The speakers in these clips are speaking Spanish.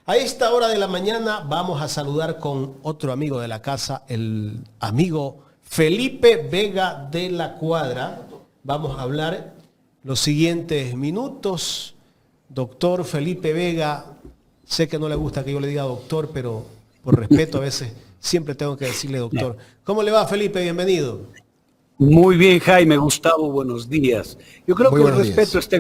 A esta hora de la mañana vamos a saludar con otro amigo de la casa, el amigo Felipe Vega de la Cuadra. Vamos a hablar los siguientes minutos. Doctor Felipe Vega, sé que no le gusta que yo le diga doctor, pero por respeto a veces siempre tengo que decirle doctor. ¿Cómo le va, Felipe? Bienvenido. Muy bien, Jaime, Gustavo, buenos días. Yo creo Muy que el buenos respeto días. está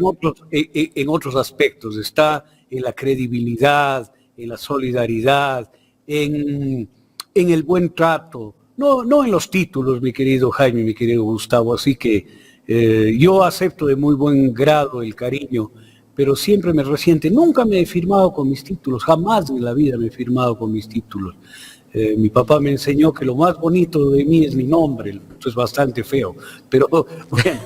en otros aspectos, está en la credibilidad, en la solidaridad, en el buen trato, no en los títulos, mi querido Jaime, mi querido Gustavo. Así que yo acepto de muy buen grado el cariño, pero siempre me resiente. Nunca me he firmado con mis títulos, jamás en la vida me he firmado con mis títulos. Mi papá me enseñó que lo más bonito de mí es mi nombre, esto es bastante feo, pero bueno,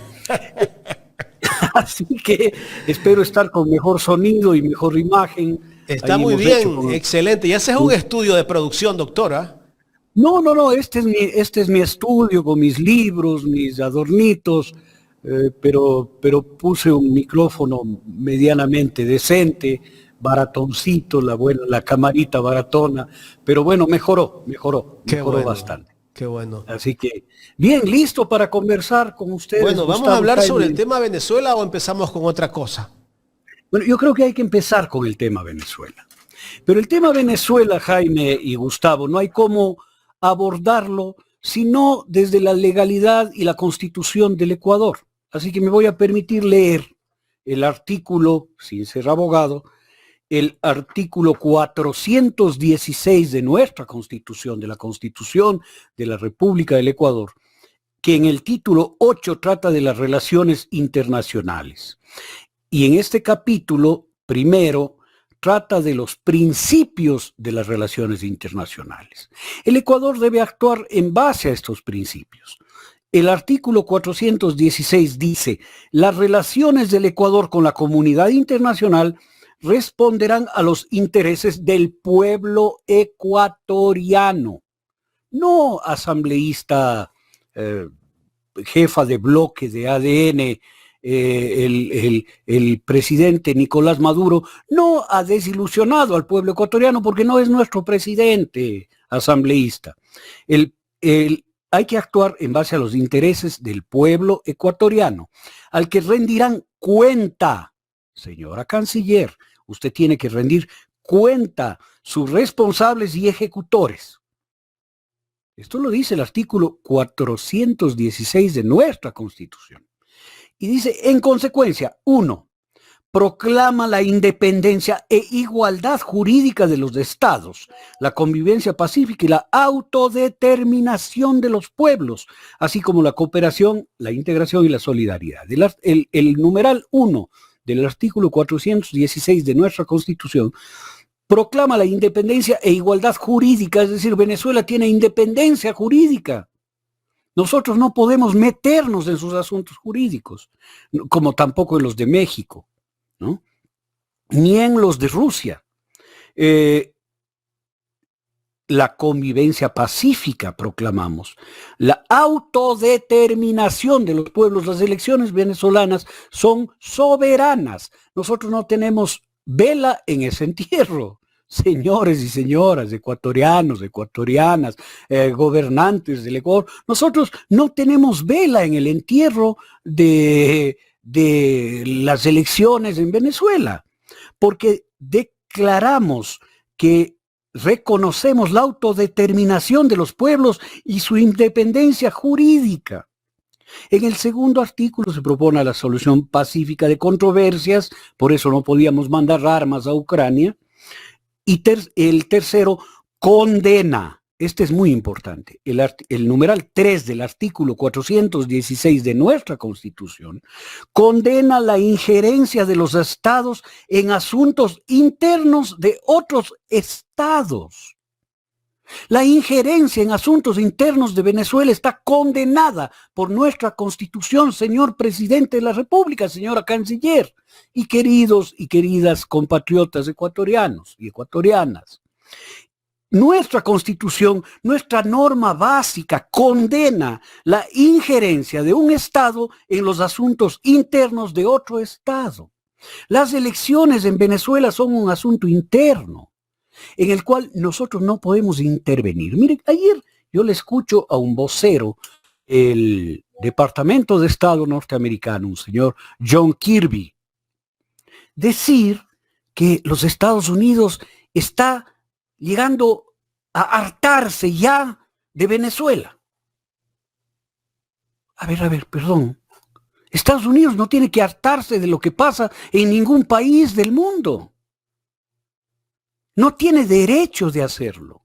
así que espero estar con mejor sonido y mejor imagen. Está Ahí muy hemos hecho bien, con... excelente. Y ese es un estudio de producción, doctora. No, este es mi estudio con mis libros, mis adornitos, pero puse un micrófono medianamente decente, baratoncito, la camarita baratona, pero bueno, Qué mejoró bueno, bastante. qué bueno. Así que, bien, listo para conversar con ustedes, Bueno, ¿vamos a Gustavo, hablar sobre el Jaime. tema Venezuela o empezamos con otra cosa? Bueno, yo creo que hay que empezar con el tema Venezuela. Pero el tema Venezuela, Jaime y Gustavo, no hay cómo abordarlo sino desde la legalidad y la constitución del Ecuador. Así que me voy a permitir leer el artículo, sin ser abogado, el artículo 416 de nuestra constitución, de la Constitución de la República del Ecuador, que en el título 8 trata de las relaciones internacionales. Y en este capítulo, primero, trata de los principios de las relaciones internacionales. El Ecuador debe actuar en base a estos principios. El artículo 416 dice, las relaciones del Ecuador con la comunidad internacional responderán a los intereses del pueblo ecuatoriano, no asambleísta, eh, jefa de bloque de ADN, el presidente Nicolás Maduro no ha desilusionado al pueblo ecuatoriano porque no es nuestro presidente asambleísta. Hay que actuar en base a los intereses del pueblo ecuatoriano, al que rendirán cuenta, señora canciller, usted tiene que rendir cuenta sus responsables y ejecutores. Esto lo dice el artículo 416 de nuestra Constitución. Y dice, en consecuencia, 1. Proclama la independencia e igualdad jurídica de los estados, la convivencia pacífica y la autodeterminación de los pueblos, así como la cooperación, la integración y la solidaridad. El numeral 1 del artículo 416 de nuestra Constitución proclama la independencia e igualdad jurídica, es decir, Venezuela tiene independencia jurídica. Nosotros no podemos meternos en sus asuntos jurídicos, como tampoco en los de México, ¿no? Ni en los de Rusia. La convivencia pacífica proclamamos, la autodeterminación de los pueblos, las elecciones venezolanas son soberanas. Nosotros no tenemos vela en ese entierro. Señores y señoras, ecuatorianos, ecuatorianas, gobernantes del Ecuador, nosotros no tenemos vela en el entierro de las elecciones en Venezuela, porque declaramos que reconocemos la autodeterminación de los pueblos y su independencia jurídica. En el segundo artículo se propone la solución pacífica de controversias, por eso no podíamos mandar armas a Ucrania. Y el tercero, condena, este es muy importante, el numeral 3 del artículo 416 de nuestra Constitución, condena la injerencia de los estados en asuntos internos de otros estados. La injerencia en asuntos internos de Venezuela está condenada por nuestra Constitución, señor presidente de la República, señora canciller, y queridos y queridas compatriotas ecuatorianos y ecuatorianas. Nuestra Constitución, nuestra norma básica, condena la injerencia de un Estado en los asuntos internos de otro Estado. Las elecciones en Venezuela son un asunto interno. en el cual nosotros no podemos intervenir. Miren, ayer yo le escucho a un vocero, el Departamento de Estado norteamericano, un señor John Kirby, decir que los Estados Unidos está llegando a hartarse ya de Venezuela. A ver, perdón. Estados Unidos no tiene que hartarse de lo que pasa en ningún país del mundo. No tiene derecho de hacerlo.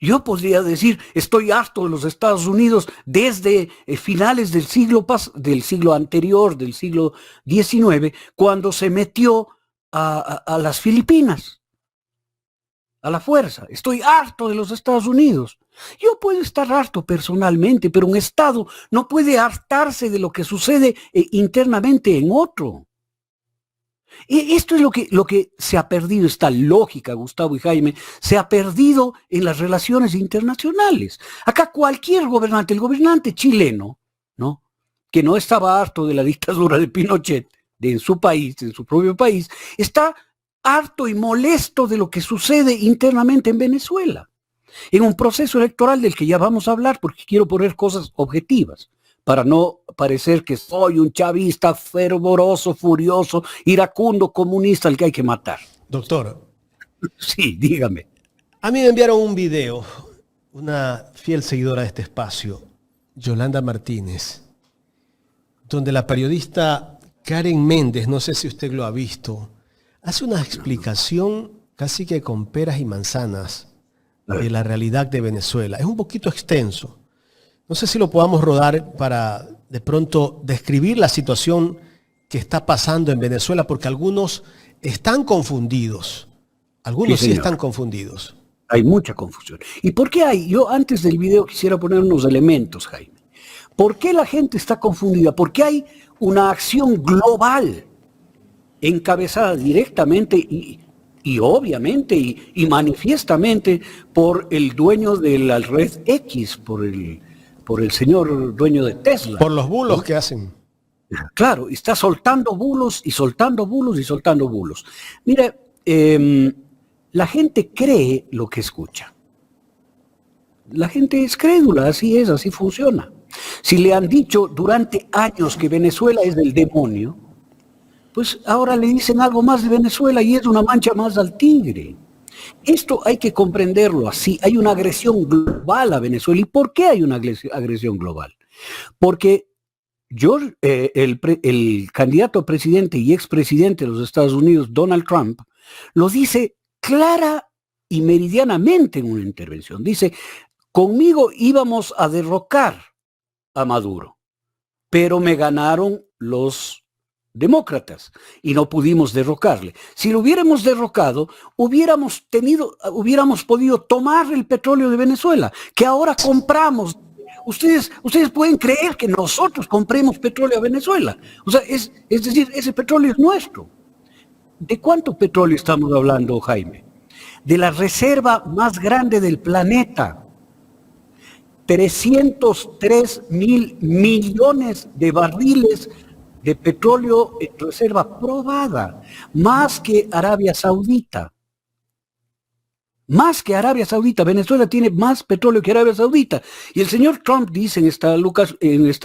Yo podría decir, estoy harto de los Estados Unidos desde finales del siglo anterior, del siglo XIX, cuando se metió a las Filipinas, a la fuerza. Estoy harto de los Estados Unidos. Yo puedo estar harto personalmente, pero un Estado no puede hartarse de lo que sucede internamente en otro. Esto es lo que se ha perdido, esta lógica, Gustavo y Jaime, se ha perdido en las relaciones internacionales. Acá cualquier gobernante, el gobernante chileno, ¿no?, que no estaba harto de la dictadura de Pinochet en su país, en su propio país, está harto y molesto de lo que sucede internamente en Venezuela, en un proceso electoral del que ya vamos a hablar, porque quiero poner cosas objetivas, para no parecer que soy un chavista fervoroso, furioso, iracundo, comunista al que hay que matar. Doctor. Sí, dígame. A mí me enviaron un video, una fiel seguidora de este espacio, Yolanda Martínez, donde la periodista Karen Méndez, no sé si usted lo ha visto, hace una explicación casi que con peras y manzanas de la realidad de Venezuela. Es un poquito extenso. No sé si lo podamos rodar para de pronto describir la situación que está pasando en Venezuela, porque algunos están confundidos. Algunos sí están confundidos. Hay mucha confusión. ¿Y por qué hay? Yo antes del video quisiera poner unos elementos, Jaime. ¿Por qué la gente está confundida? Porque hay una acción global encabezada directamente y obviamente y manifiestamente por el dueño de la red X, por el señor dueño de Tesla. Por los bulos, ¿no?, que hacen. Claro, está soltando bulos y soltando bulos y soltando bulos. Mira, la gente cree lo que escucha. La gente es crédula, así es, así funciona. Si le han dicho durante años que Venezuela es del demonio, pues ahora le dicen algo más de Venezuela y es una mancha más al tigre. Esto hay que comprenderlo así. Hay una agresión global a Venezuela. ¿Y por qué hay una agresión global? Porque el candidato a presidente y expresidente de los Estados Unidos, Donald Trump, lo dice clara y meridianamente en una intervención. Dice, conmigo íbamos a derrocar a Maduro, pero me ganaron los demócratas y no pudimos derrocarle. Si lo hubiéramos derrocado, hubiéramos podido tomar el petróleo de Venezuela, que ahora compramos. Ustedes pueden creer que nosotros compremos petróleo a Venezuela. O sea, es decir, ese petróleo es nuestro. ¿De cuánto petróleo estamos hablando, Jaime? De la reserva más grande del planeta. 303,000 millones de barriles de petróleo en reserva probada, más que Arabia Saudita. Más que Arabia Saudita. Venezuela tiene más petróleo que Arabia Saudita. Y el señor Trump dice en esta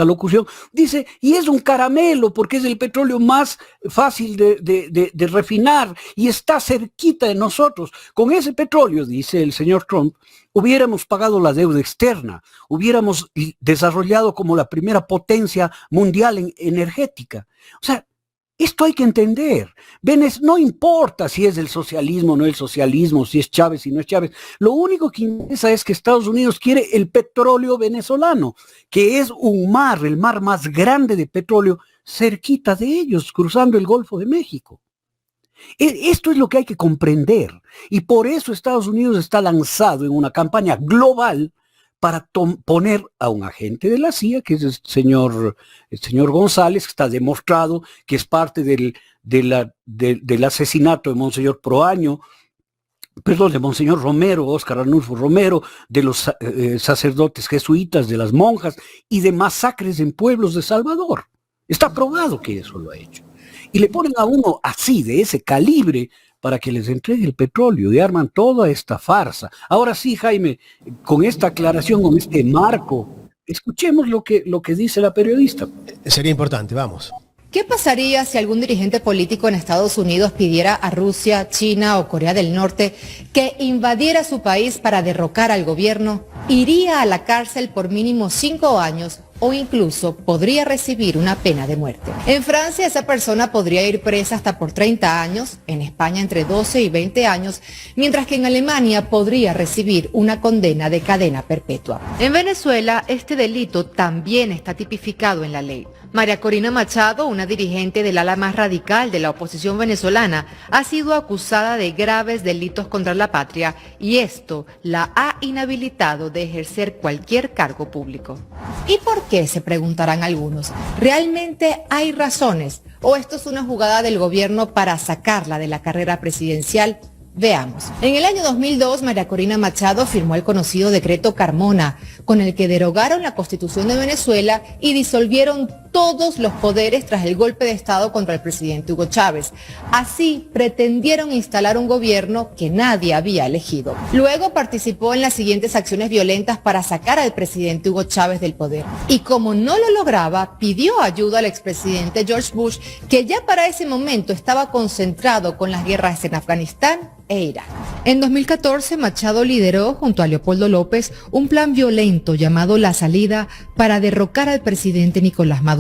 locución, dice, y es un caramelo porque es el petróleo más fácil de refinar y está cerquita de nosotros. Con ese petróleo, dice el señor Trump, hubiéramos pagado la deuda externa, hubiéramos desarrollado como la primera potencia mundial energética. O sea, esto hay que entender. No importa si es el socialismo o no el socialismo, si es Chávez y no es Chávez. Lo único que interesa es que Estados Unidos quiere el petróleo venezolano, que es un mar, el mar más grande de petróleo, cerquita de ellos, cruzando el Golfo de México. Esto es lo que hay que comprender. Y por eso Estados Unidos está lanzado en una campaña global para poner a un agente de la CIA, que es el señor González, que está demostrado que es parte del asesinato de Monseñor Romero, Óscar Arnulfo Romero, de los sacerdotes jesuitas, de las monjas y de masacres en pueblos de Salvador. Está probado que eso lo ha hecho. Y le ponen a uno así, de ese calibre, para que les entregue el petróleo y arman toda esta farsa. Ahora sí, Jaime, con esta aclaración, con este marco, escuchemos lo que dice la periodista. Sería importante, vamos. ¿Qué pasaría si algún dirigente político en Estados Unidos pidiera a Rusia, China o Corea del Norte que invadiera su país para derrocar al gobierno? Iría a la cárcel por mínimo 5 años o incluso podría recibir una pena de muerte. En Francia esa persona podría ir presa hasta por 30 años, en España entre 12 y 20 años, mientras que en Alemania podría recibir una condena de cadena perpetua. En Venezuela este delito también está tipificado en la ley. María Corina Machado, una dirigente del ala más radical de la oposición venezolana, ha sido acusada de graves delitos contra la patria y esto la ha inhabilitado de ejercer cualquier cargo público. ¿Y por qué?, se preguntarán algunos. ¿Realmente hay razones o esto es una jugada del gobierno para sacarla de la carrera presidencial? Veamos. En el año 2002, María Corina Machado firmó el conocido decreto Carmona, con el que derogaron la Constitución de Venezuela y disolvieron todos los poderes tras el golpe de Estado contra el presidente Hugo Chávez. Así, pretendieron instalar un gobierno que nadie había elegido. Luego participó en las siguientes acciones violentas para sacar al presidente Hugo Chávez del poder. Y como no lo lograba, pidió ayuda al expresidente George Bush, que ya para ese momento estaba concentrado con las guerras en Afganistán e Irak. En 2014, Machado lideró, junto a Leopoldo López, un plan violento llamado La Salida para derrocar al presidente Nicolás Maduro.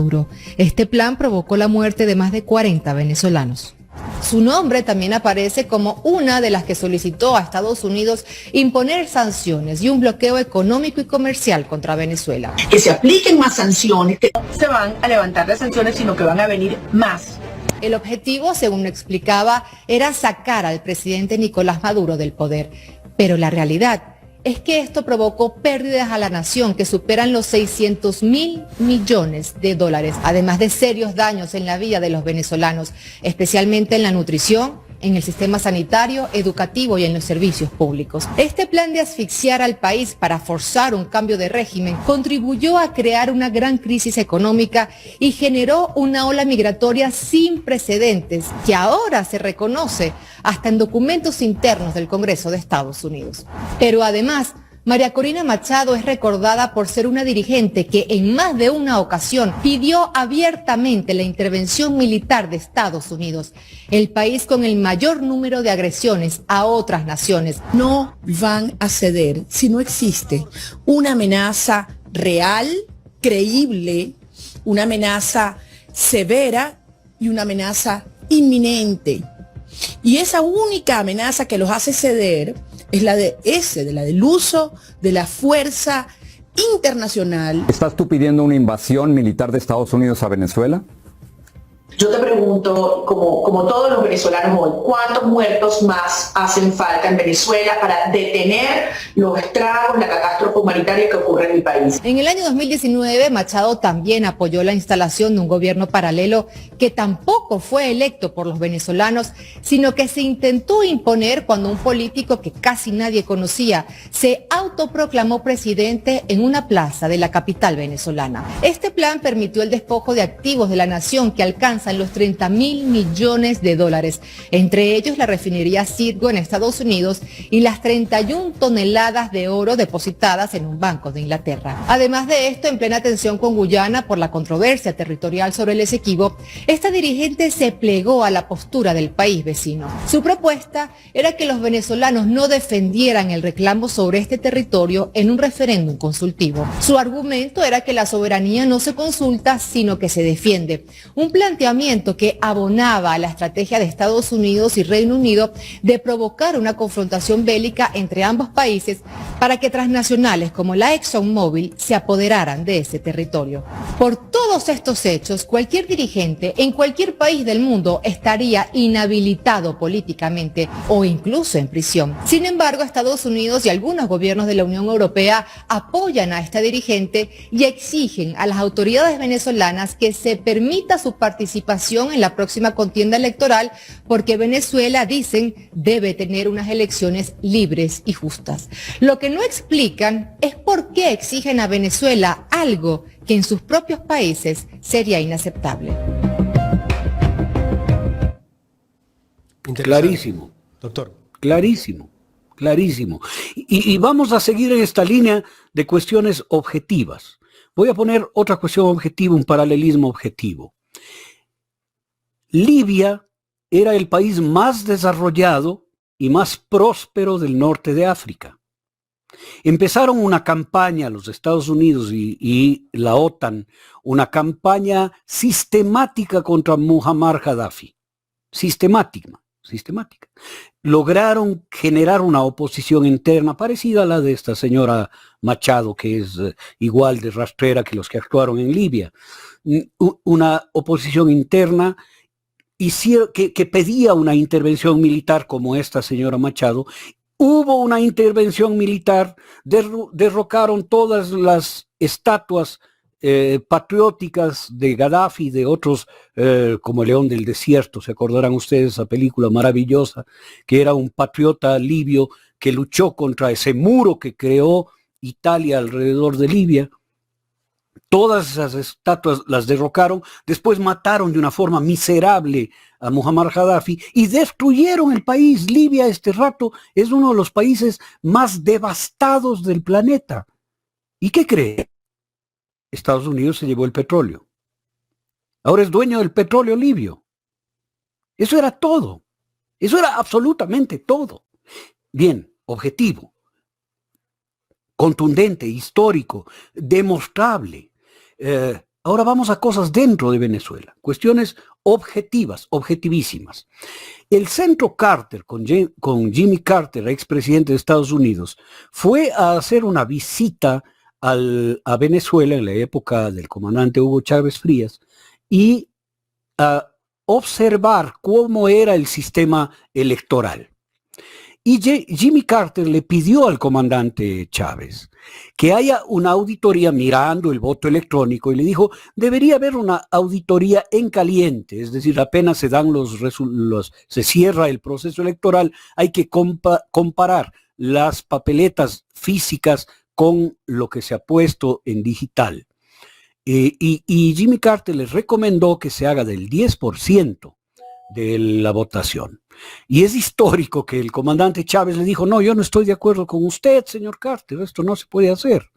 Este plan provocó la muerte de más de 40 venezolanos. Su nombre también aparece como una de las que solicitó a Estados Unidos imponer sanciones y un bloqueo económico y comercial contra Venezuela. Que se apliquen más sanciones, que no se van a levantar las sanciones, sino que van a venir más. El objetivo, según explicaba, era sacar al presidente Nicolás Maduro del poder. Pero la realidad es que esto provocó pérdidas a la nación que superan los 600.000 millones de dólares, además de serios daños en la vida de los venezolanos, especialmente en la nutrición, en el sistema sanitario, educativo y en los servicios públicos. Este plan de asfixiar al país para forzar un cambio de régimen contribuyó a crear una gran crisis económica y generó una ola migratoria sin precedentes que ahora se reconoce hasta en documentos internos del Congreso de Estados Unidos. Pero además, María Corina Machado es recordada por ser una dirigente que en más de una ocasión pidió abiertamente la intervención militar de Estados Unidos, el país con el mayor número de agresiones a otras naciones. No van a ceder si no existe una amenaza real, creíble, una amenaza severa y una amenaza inminente. Y esa única amenaza que los hace ceder es la del uso de la fuerza internacional. ¿Estás tú pidiendo una invasión militar de Estados Unidos a Venezuela? Yo te pregunto, como todos los venezolanos hoy, ¿cuántos muertos más hacen falta en Venezuela para detener los estragos, la catástrofe humanitaria que ocurre en el país? En el año 2019, Machado también apoyó la instalación de un gobierno paralelo que tampoco fue electo por los venezolanos, sino que se intentó imponer cuando un político que casi nadie conocía se autoproclamó presidente en una plaza de la capital venezolana. Este plan permitió el despojo de activos de la nación que alcanza los 30.000 millones de dólares, entre ellos la refinería Citgo en Estados Unidos y las 31 toneladas de oro depositadas en un banco de Inglaterra. Además de esto, en plena tensión con Guyana por la controversia territorial sobre el Esequibo, esta dirigente se plegó a la postura del país vecino. Su propuesta era que los venezolanos no defendieran el reclamo sobre este territorio en un referéndum consultivo. Su argumento era que la soberanía no se consulta, sino que se defiende. Un planteamiento que abonaba a la estrategia de Estados Unidos y Reino Unido de provocar una confrontación bélica entre ambos países para que transnacionales como la ExxonMobil se apoderaran de ese territorio. Por todos estos hechos, cualquier dirigente en cualquier país del mundo estaría inhabilitado políticamente o incluso en prisión. Sin embargo, Estados Unidos y algunos gobiernos de la Unión Europea apoyan a esta dirigente y exigen a las autoridades venezolanas que se permita su participación en la próxima contienda electoral porque Venezuela, dicen, debe tener unas elecciones libres y justas. Lo que no explican es por qué exigen a Venezuela algo que en sus propios países sería inaceptable. Interesante. Clarísimo. Doctor. Clarísimo, clarísimo. Y vamos a seguir en esta línea de cuestiones objetivas. Voy a poner otra cuestión objetiva, un paralelismo objetivo. Libia era el país más desarrollado y más próspero del norte de África. Empezaron una campaña, los Estados Unidos y la OTAN, una campaña sistemática contra Muammar Gaddafi. Sistemática. Lograron generar una oposición interna parecida a la de esta señora Machado, que es igual de rastrera que los que actuaron en Libia. Una oposición interna que pedía una intervención militar como esta señora Machado. Hubo una intervención militar, derrocaron todas las estatuas patrióticas de Gaddafi, de otros como León del Desierto. Se acordarán ustedes esa película maravillosa, que era un patriota libio que luchó contra ese muro que creó Italia alrededor de Libia. Todas esas estatuas las derrocaron, después mataron de una forma miserable a Muammar Gaddafi y destruyeron el país. Libia este rato es uno de los países más devastados del planeta. ¿Y qué cree? Estados Unidos se llevó el petróleo. Ahora es dueño del petróleo libio. Eso era todo. Eso era absolutamente todo. Bien, objetivo, contundente, histórico, demostrable. Ahora vamos a cosas dentro de Venezuela, cuestiones objetivas, objetivísimas. El centro Carter, con Jimmy Carter, expresidente de Estados Unidos, fue a hacer una visita a Venezuela en la época del comandante Hugo Chávez Frías y a observar cómo era el sistema electoral. Y Jimmy Carter le pidió al comandante Chávez que haya una auditoría mirando el voto electrónico y le dijo, debería haber una auditoría en caliente, es decir, apenas se dan se cierra el proceso electoral, hay que comparar las papeletas físicas con lo que se ha puesto en digital. Y Jimmy Carter les recomendó que se haga del 10% de la votación. Y es histórico que el comandante Chávez le dijo, no, yo no estoy de acuerdo con usted, señor Carter, esto no se puede hacer.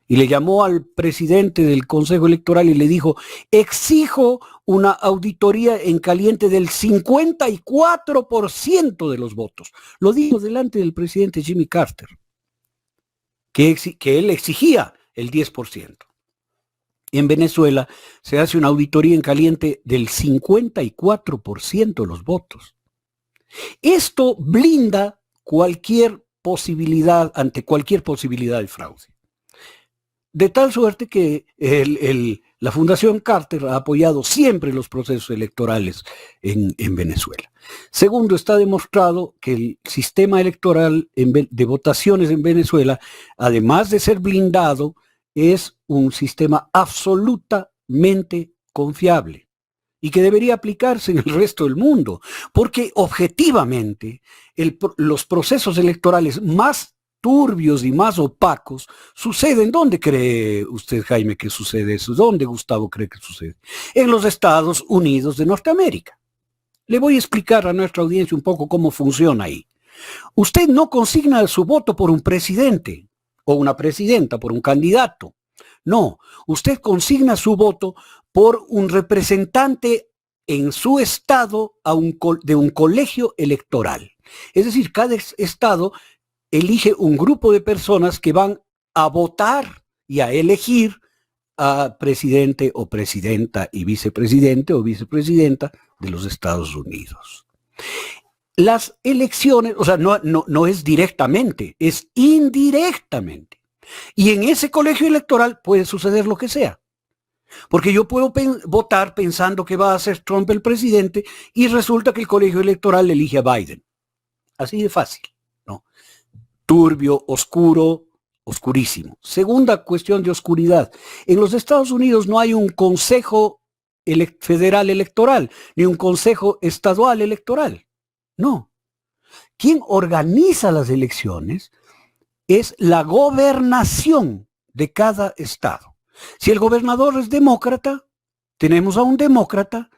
Y le llamó al presidente del Consejo Electoral y le dijo, exijo una auditoría en caliente del 54% de los votos. Lo dijo delante del presidente Jimmy Carter, que él exigía el 10%. En Venezuela se hace una auditoría en caliente del 54% de los votos. Esto blinda cualquier posibilidad, ante cualquier posibilidad de fraude. De tal suerte que la Fundación Carter ha apoyado siempre los procesos electorales en Venezuela. Segundo, está demostrado que el sistema electoral de votaciones en Venezuela, además de ser blindado, es un sistema absolutamente confiable y que debería aplicarse en el resto del mundo, porque objetivamente los procesos electorales más turbios y más opacos suceden. ¿Dónde cree usted, Jaime, que sucede eso? ¿Dónde Gustavo cree que sucede? En los Estados Unidos de Norteamérica. Le voy a explicar a nuestra audiencia un poco cómo funciona ahí. Usted no consigna su voto por un presidente o una presidenta, por un candidato. No, usted consigna su voto por un representante en su estado de un colegio electoral. Es decir, cada estado elige un grupo de personas que van a votar y a elegir a presidente o presidenta y vicepresidente o vicepresidenta de los Estados Unidos. Las elecciones, o sea, no es directamente, es indirectamente. Y en ese colegio electoral puede suceder lo que sea. Porque yo puedo votar pensando que va a ser Trump el presidente y resulta que el colegio electoral elige a Biden. Así de fácil, ¿no? Turbio, oscuro, oscurísimo. Segunda cuestión de oscuridad. En los Estados Unidos no hay un consejo federal electoral, ni un consejo estadual electoral. No. Quien organiza las elecciones es la gobernación de cada estado. Si el gobernador es demócrata, tenemos a un demócrata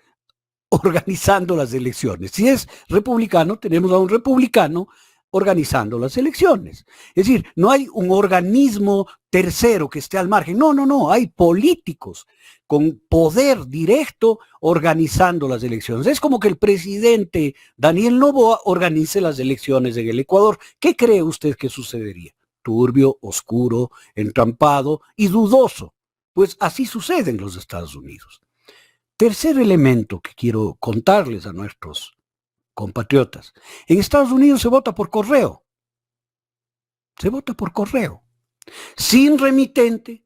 organizando las elecciones. Si es republicano, tenemos a un republicano organizando las elecciones. Es decir, no hay un organismo tercero que esté al margen. No, no, no. Hay políticos con poder directo organizando las elecciones. Es como que el presidente Daniel Noboa organice las elecciones en el Ecuador. ¿Qué cree usted que sucedería? Turbio, oscuro, entrampado y dudoso. Pues así sucede en los Estados Unidos. Tercer elemento que quiero contarles a nuestros compatriotas. En Estados Unidos se vota por correo. Se vota por correo. Sin remitente,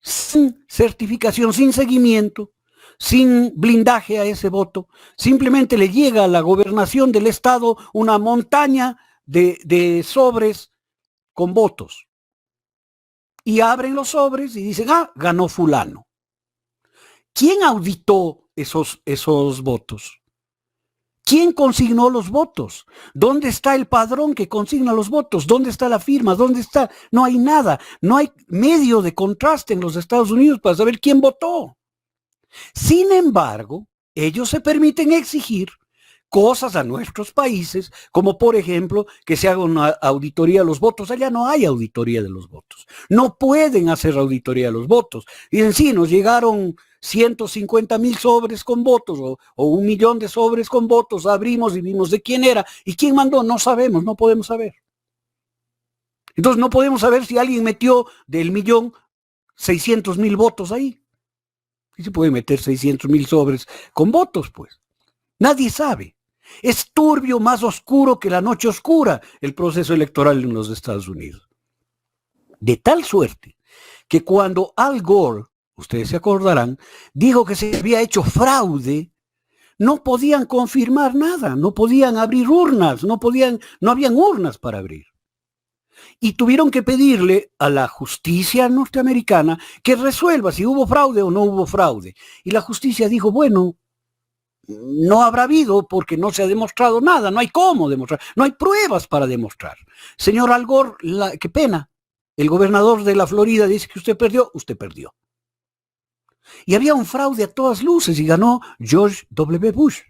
sin certificación, sin seguimiento, sin blindaje a ese voto. Simplemente le llega a la gobernación del estado una montaña de sobres con votos. Y abren los sobres y dicen, ganó fulano. ¿Quién auditó esos votos? ¿Quién consignó los votos? ¿Dónde está el padrón que consigna los votos? ¿Dónde está la firma? ¿Dónde está? No hay nada. No hay medio de contraste en los Estados Unidos para saber quién votó. Sin embargo, ellos se permiten exigir cosas a nuestros países, como por ejemplo que se haga una auditoría de los votos. Allá no hay auditoría de los votos. No pueden hacer auditoría de los votos. Dicen, sí, nos llegaron 150,000 sobres con votos o 1,000,000 de sobres con votos, abrimos y vimos de quién era. ¿Y quién mandó? No sabemos, no podemos saber. Entonces no podemos saber si alguien metió del 1,000,000 600,000 votos ahí. ¿Y se puede meter 600,000 sobres con votos? Pues nadie sabe. Es turbio, más oscuro que la noche oscura el proceso electoral en los Estados Unidos. De tal suerte que cuando Al Gore, ustedes se acordarán, dijo que se había hecho fraude, no podían confirmar nada, no podían abrir urnas, no habían urnas para abrir. Y tuvieron que pedirle a la justicia norteamericana que resuelva si hubo fraude o no hubo fraude. Y la justicia dijo, bueno, no habrá habido porque no se ha demostrado nada, no hay cómo demostrar, no hay pruebas para demostrar. Señor Al Gore, qué pena, el gobernador de la Florida dice que usted perdió. Y había un fraude a todas luces y ganó George W. Bush.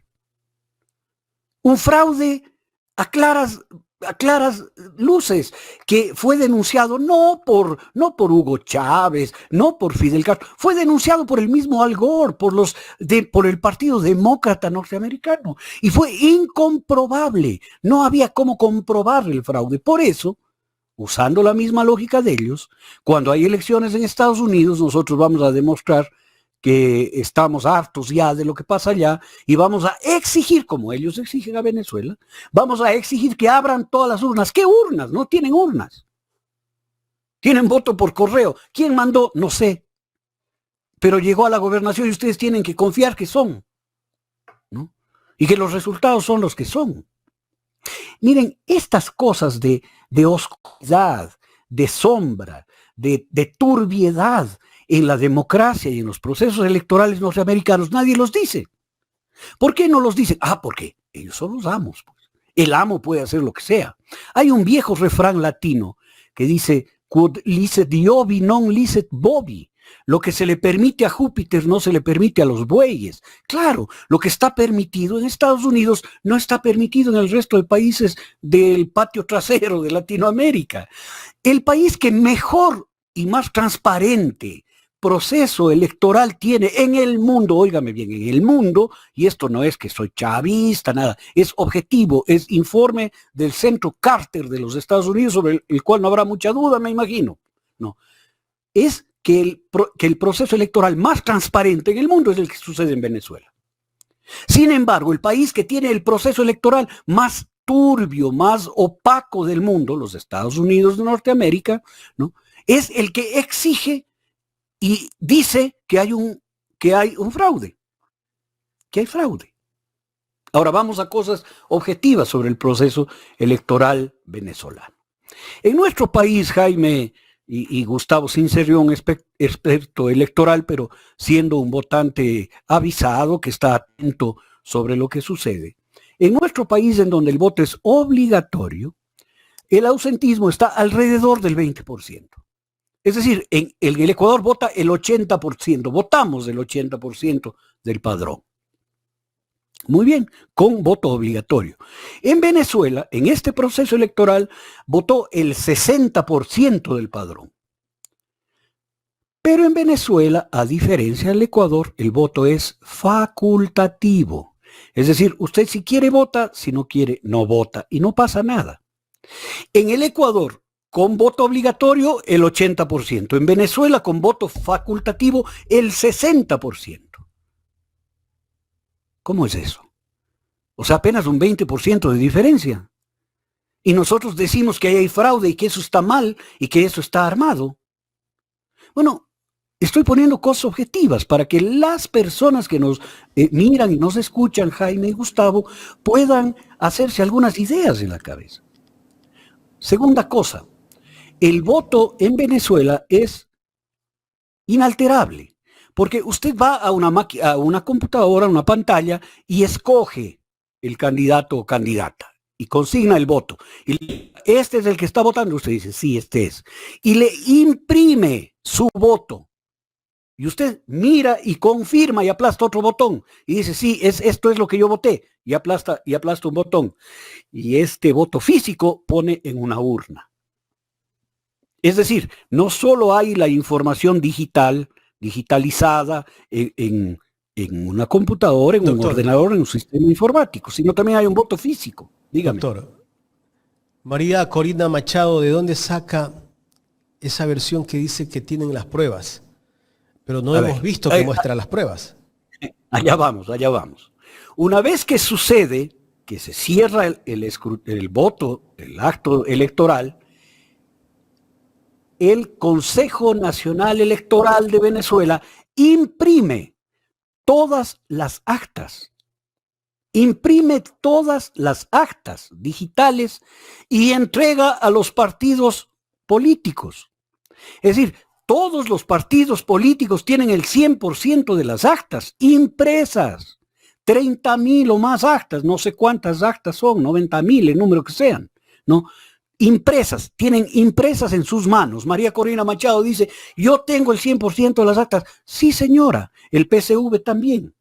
Un fraude a claras luces que fue denunciado no por Hugo Chávez, no por Fidel Castro, fue denunciado por el mismo Al Gore, por el Partido Demócrata norteamericano, y fue incomprobable, no había cómo comprobar el fraude. Por eso, usando la misma lógica de ellos, cuando hay elecciones en Estados Unidos, nosotros vamos a demostrar que estamos hartos ya de lo que pasa allá y vamos a exigir, como ellos exigen a Venezuela, vamos a exigir que abran todas las urnas. ¿Qué urnas? No tienen urnas. Tienen voto por correo. ¿Quién mandó? No sé. Pero llegó a la gobernación y ustedes tienen que confiar que son, ¿no? Y que los resultados son los que son. Miren, estas cosas de oscuridad, de sombra, de turbiedad en la democracia y en los procesos electorales norteamericanos, nadie los dice. ¿Por qué no los dicen? Porque ellos son los amos. Pues. El amo puede hacer lo que sea. Hay un viejo refrán latino que dice, quod licet Iovi non licet bovi. Lo que se le permite a Júpiter no se le permite a los bueyes. Claro, lo que está permitido en Estados Unidos no está permitido en el resto de países del patio trasero de Latinoamérica. El país que mejor y más transparente proceso electoral tiene en el mundo, óigame bien, en el mundo, y esto no es que soy chavista, nada, es objetivo, es informe del Centro Carter de los Estados Unidos, sobre el cual no habrá mucha duda, me imagino. No, es que el proceso electoral más transparente en el mundo es el que sucede en Venezuela. Sin embargo, el país que tiene el proceso electoral más turbio, más opaco del mundo, los Estados Unidos de Norteamérica, ¿no?, es el que exige y dice que hay un fraude, que hay fraude. Ahora vamos a cosas objetivas sobre el proceso electoral venezolano. En nuestro país, Jaime y Gustavo, sin ser yo un experto electoral, pero siendo un votante avisado que está atento sobre lo que sucede, en nuestro país, en donde el voto es obligatorio, el ausentismo está alrededor del 20%. Es decir, en el Ecuador vota el 80%, votamos el 80% del padrón. Muy bien, con voto obligatorio. En Venezuela, en este proceso electoral, votó el 60% del padrón. Pero en Venezuela, a diferencia del Ecuador, el voto es facultativo. Es decir, usted si quiere vota, si no quiere no vota y no pasa nada. En el Ecuador, con voto obligatorio, el 80%. En Venezuela, con voto facultativo, el 60%. ¿Cómo es eso? O sea, apenas un 20% de diferencia. Y nosotros decimos que ahí hay fraude y que eso está mal y que eso está armado. Bueno, estoy poniendo cosas objetivas para que las personas que nos miran y nos escuchan, Jaime y Gustavo, puedan hacerse algunas ideas en la cabeza. Segunda cosa, el voto en Venezuela es inalterable, porque usted va a una computadora, a una pantalla y escoge el candidato o candidata y consigna el voto. Y este es el que está votando, usted dice, sí, este es. Y le imprime su voto. Y usted mira y confirma y aplasta otro botón. Y dice, sí, esto es lo que yo voté. Y aplasta un botón. Y este voto físico pone en una urna. Es decir, no solo hay la información digitalizada en una computadora, en un ordenador, en un sistema informático, sino también hay un voto físico. Dígame. Doctor, María Corina Machado, ¿de dónde saca esa versión que dice que tienen las pruebas? Pero no hemos visto que muestra las pruebas. Allá vamos. Una vez que sucede, que se cierra el voto, el acto electoral, el Consejo Nacional Electoral de Venezuela imprime todas las actas. Imprime todas las actas digitales y entrega a los partidos políticos. Es decir, todos los partidos políticos tienen el 100% de las actas impresas. 30,000 o más actas, no sé cuántas actas son, 90,000, el número que sean, ¿no? Impresas, tienen impresas en sus manos. María Corina Machado dice, yo tengo el 100% de las actas. Sí, señora, el PSV también.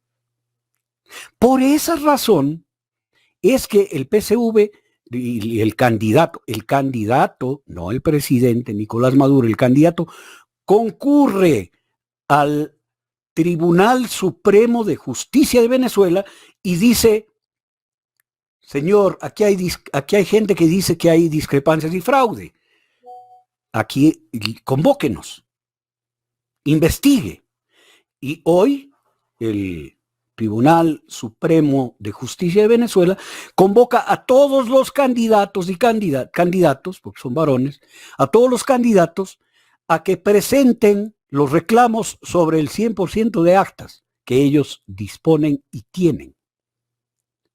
Por esa razón es que el PSV y el candidato, no el presidente Nicolás Maduro, el candidato concurre al Tribunal Supremo de Justicia de Venezuela y dice, señor, aquí hay gente que dice que hay discrepancias y fraude. Aquí convóquenos, investigue. Y hoy el Tribunal Supremo de Justicia de Venezuela convoca a todos los candidatos y candidatos, porque son varones, a todos los candidatos a que presenten los reclamos sobre el 100% de actas que ellos disponen y tienen.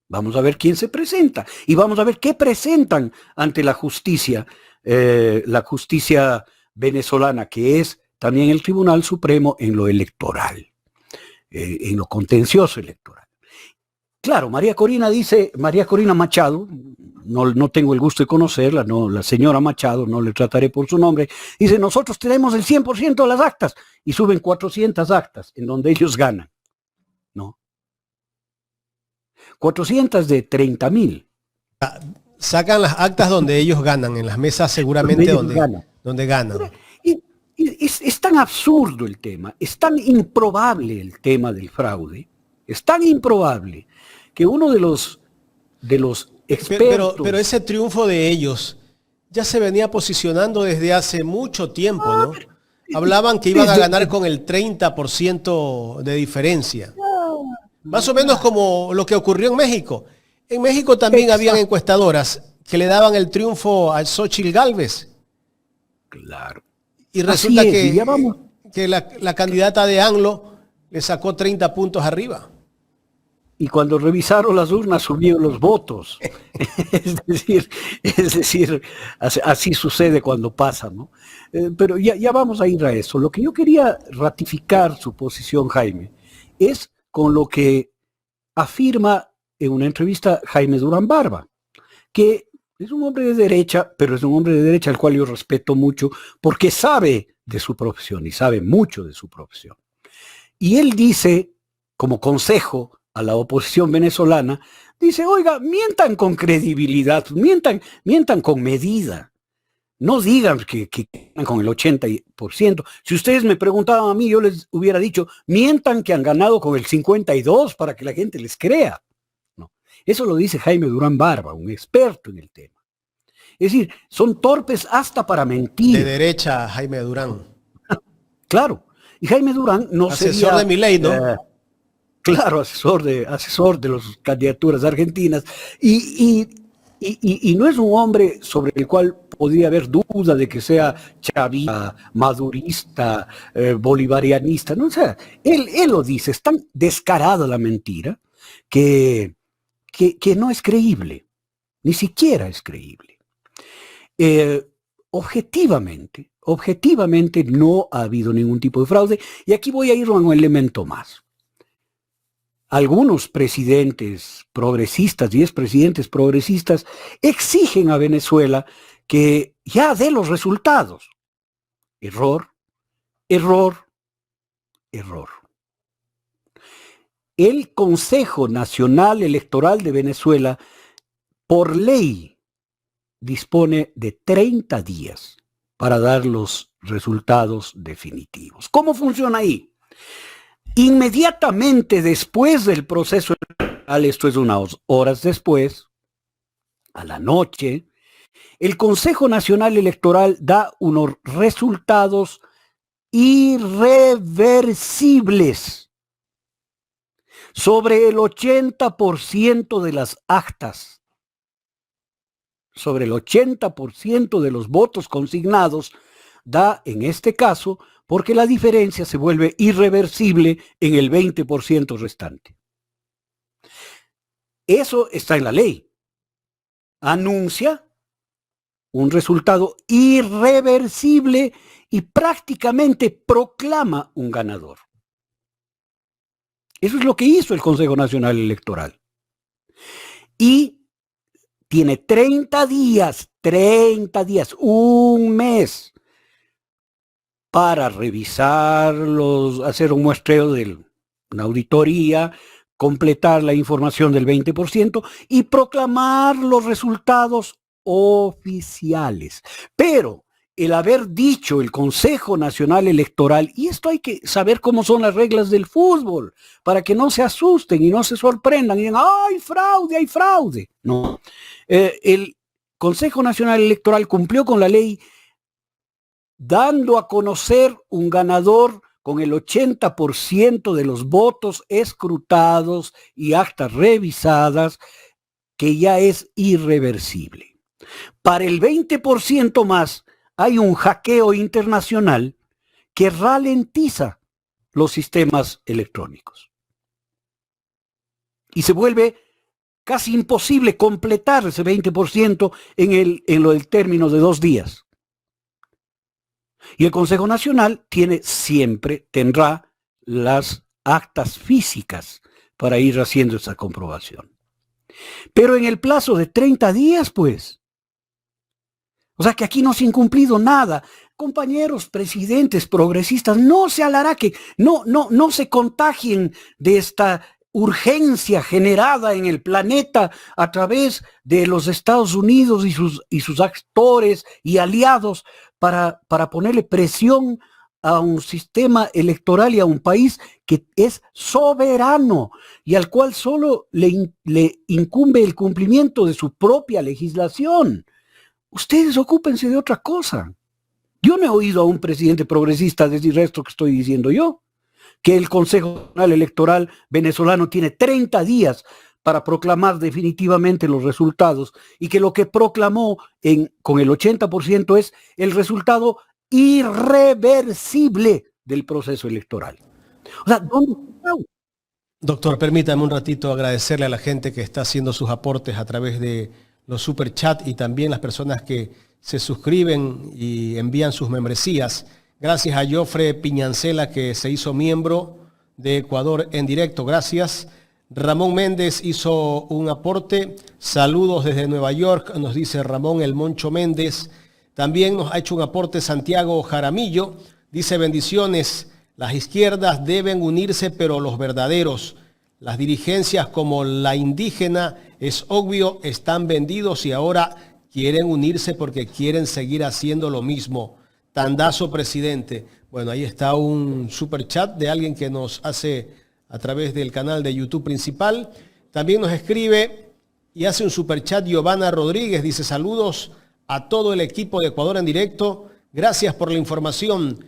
Vamos a ver quién se presenta y vamos a ver qué presentan ante la justicia venezolana, que es también el Tribunal Supremo en lo electoral, en lo contencioso electoral. Claro, María Corina Machado, no tengo el gusto de conocerla, no, la señora Machado, no le trataré por su nombre, dice, nosotros tenemos el 100% de las actas y suben 400 actas en donde ellos ganan, ¿no? 400 de 30,000. Sacan las actas donde ellos ganan, en las mesas seguramente donde ganan. Es tan absurdo el tema, es tan improbable el tema del fraude, es tan improbable que uno de los expertos... Pero ese triunfo de ellos ya se venía posicionando desde hace mucho tiempo, ¿no? Hablaban que iban a ganar con el 30% de diferencia. Más o menos como lo que ocurrió en México. En México también habían encuestadoras que le daban el triunfo a Xóchitl Gálvez. Claro. Y resulta que la candidata de ANLO le sacó 30 puntos arriba. Y cuando revisaron las urnas subieron los votos. es decir, así sucede cuando pasa, ¿no? Pero ya vamos a ir a eso. Lo que yo quería ratificar su posición, Jaime, es con lo que afirma en una entrevista Jaime Durán Barba, que es un hombre de derecha, pero es un hombre de derecha al cual yo respeto mucho porque sabe de su profesión y sabe mucho de su profesión. Y él dice, como consejo a la oposición venezolana, dice, oiga, mientan con credibilidad, mientan con medida. No digan que con el 80%. Si ustedes me preguntaban a mí, yo les hubiera dicho, mientan que han ganado con el 52% para que la gente les crea. No, eso lo dice Jaime Durán Barba, un experto en el tema. Es decir, son torpes hasta para mentir. De derecha, Jaime Durán. Claro. Y Jaime Durán no sería... Asesor de Milei, ¿no? Claro, asesor de las candidaturas argentinas. Y no es un hombre sobre el cual podría haber duda de que sea chavista, madurista, bolivarianista. No, o sea, él lo dice, es tan descarada la mentira que no es creíble, ni siquiera es creíble. Objetivamente no ha habido ningún tipo de fraude, y aquí voy a ir a un elemento más. Algunos presidentes progresistas y expresidentes progresistas exigen a Venezuela que ya dé los resultados. Error. El Consejo Nacional Electoral de Venezuela, por ley, dispone de 30 días para dar los resultados definitivos. ¿Cómo funciona ahí? Inmediatamente después del proceso electoral, esto es unas horas después, a la noche, el Consejo Nacional Electoral da unos resultados irreversibles sobre el 80% de las actas, sobre el 80% de los votos consignados, da en este caso, porque la diferencia se vuelve irreversible en el 20% restante. Eso está en la ley. Anuncia un resultado irreversible y prácticamente proclama un ganador. Eso es lo que hizo el Consejo Nacional Electoral. Y tiene 30 días, un mes, para revisarlos, hacer un muestreo de una auditoría, completar la información del 20% y proclamar los resultados oficiales. Pero el haber dicho el Consejo Nacional Electoral, y esto hay que saber cómo son las reglas del fútbol, para que no se asusten y no se sorprendan y digan, ¡ay, fraude, hay fraude! No. El Consejo Nacional Electoral cumplió con la ley, dando a conocer un ganador con el 80% de los votos escrutados y actas revisadas, que ya es irreversible. Para el 20% más, hay un hackeo internacional que ralentiza los sistemas electrónicos. Y se vuelve casi imposible completar ese 20% en el término de 2 días. Y el Consejo Nacional tendrá las actas físicas para ir haciendo esa comprobación. Pero en el plazo de 30 días, pues. O sea que aquí no se ha incumplido nada. Compañeros presidentes progresistas, no se hablará que no se contagien de esta urgencia generada en el planeta a través de los Estados Unidos y sus actores y aliados para ponerle presión a un sistema electoral y a un país que es soberano y al cual solo le incumbe el cumplimiento de su propia legislación. Ustedes ocúpense de otra cosa. Yo no he oído a un presidente progresista decir esto que estoy diciendo yo, que el Consejo Nacional Electoral venezolano tiene 30 días para proclamar definitivamente los resultados y que lo que proclamó con el 80% es el resultado irreversible del proceso electoral. O sea, ¿dónde está? Doctor, permítame un ratito agradecerle a la gente que está haciendo sus aportes a través de los superchats y también las personas que se suscriben y envían sus membresías. Gracias a Jofre Piñancela, que se hizo miembro de Ecuador en directo. Gracias. Ramón Méndez hizo un aporte. Saludos desde Nueva York, nos dice Ramón El Moncho Méndez. También nos ha hecho un aporte Santiago Jaramillo. Dice bendiciones. Las izquierdas deben unirse, pero los verdaderos. Las dirigencias como la indígena, es obvio, están vendidos y ahora quieren unirse porque quieren seguir haciendo lo mismo. Tandazo, presidente. Bueno, ahí está un super chat de alguien que nos hace a través del canal de YouTube principal. También nos escribe y hace un super chat Giovanna Rodríguez. Dice saludos a todo el equipo de Ecuador en directo. Gracias por la información.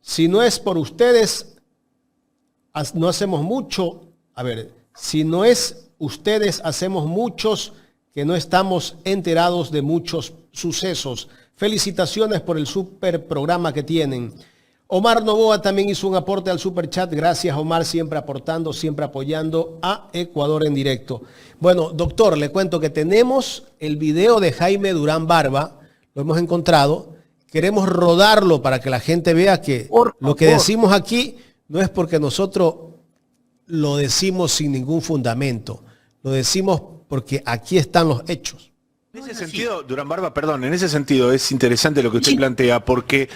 Si no es por ustedes, no hacemos mucho. A ver, si no es ustedes, hacemos muchos que no estamos enterados de muchos sucesos. Felicitaciones por el super programa que tienen. Omar Novoa también hizo un aporte al super chat. Gracias, Omar, siempre aportando, siempre apoyando a Ecuador en directo. Bueno, doctor, le cuento que tenemos el video de Jaime Durán Barba, lo hemos encontrado. Queremos rodarlo para que la gente vea que lo que decimos aquí no es porque nosotros lo decimos sin ningún fundamento. Lo decimos porque aquí están los hechos. En ese sentido, Durán Barba, perdón, en ese sentido es interesante lo que usted plantea, porque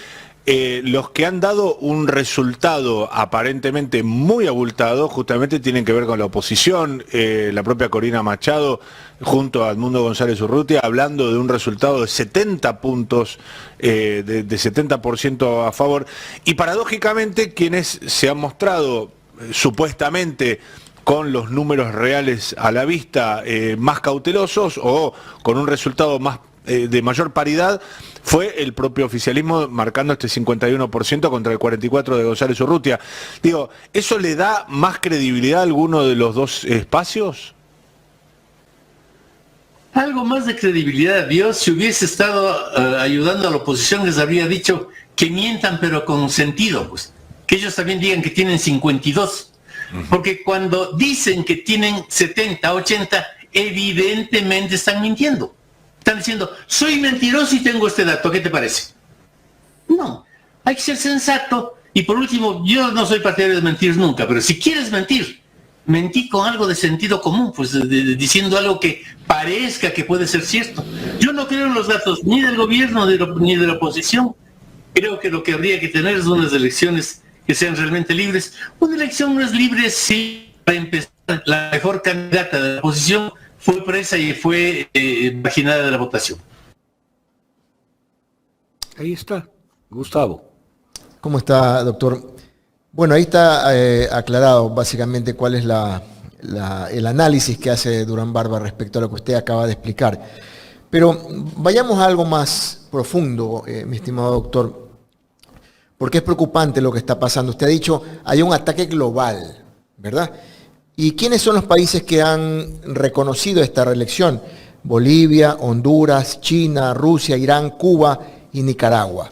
los que han dado un resultado aparentemente muy abultado justamente tienen que ver con la oposición. La propia Corina Machado junto a Edmundo González Urrutia hablando de un resultado de 70 puntos, de 70% a favor, y paradójicamente quienes se han mostrado supuestamente con los números reales a la vista más cautelosos o con un resultado más de mayor paridad, fue el propio oficialismo marcando este 51% contra el 44% de González Urrutia. Digo, ¿eso le da más credibilidad a alguno de los dos espacios? Algo más de credibilidad, Dios, si hubiese estado ayudando a la oposición, les habría dicho que mientan pero con sentido, pues. Que ellos también digan que tienen 52. Porque cuando dicen que tienen 70, 80, evidentemente están mintiendo. Están diciendo, soy mentiroso y tengo este dato, ¿qué te parece? No, hay que ser sensato. Y por último, yo no soy partidario de mentir nunca, pero si quieres mentir, mentí con algo de sentido común, pues diciendo algo que parezca que puede ser cierto. Yo no creo en los datos ni del gobierno ni de la oposición. Creo que lo que habría que tener es unas elecciones que sean realmente libres. Una elección no es libre si, para empezar, la mejor candidata de la oposición fue presa y fue marginada de la votación. Ahí está, Gustavo. ¿Cómo está, doctor? Bueno, ahí está aclarado básicamente cuál es el análisis que hace Durán Barba respecto a lo que usted acaba de explicar. Pero vayamos a algo más profundo, mi estimado doctor, porque es preocupante lo que está pasando. Usted ha dicho, hay un ataque global, ¿verdad? ¿Y quiénes son los países que han reconocido esta reelección? Bolivia, Honduras, China, Rusia, Irán, Cuba y Nicaragua,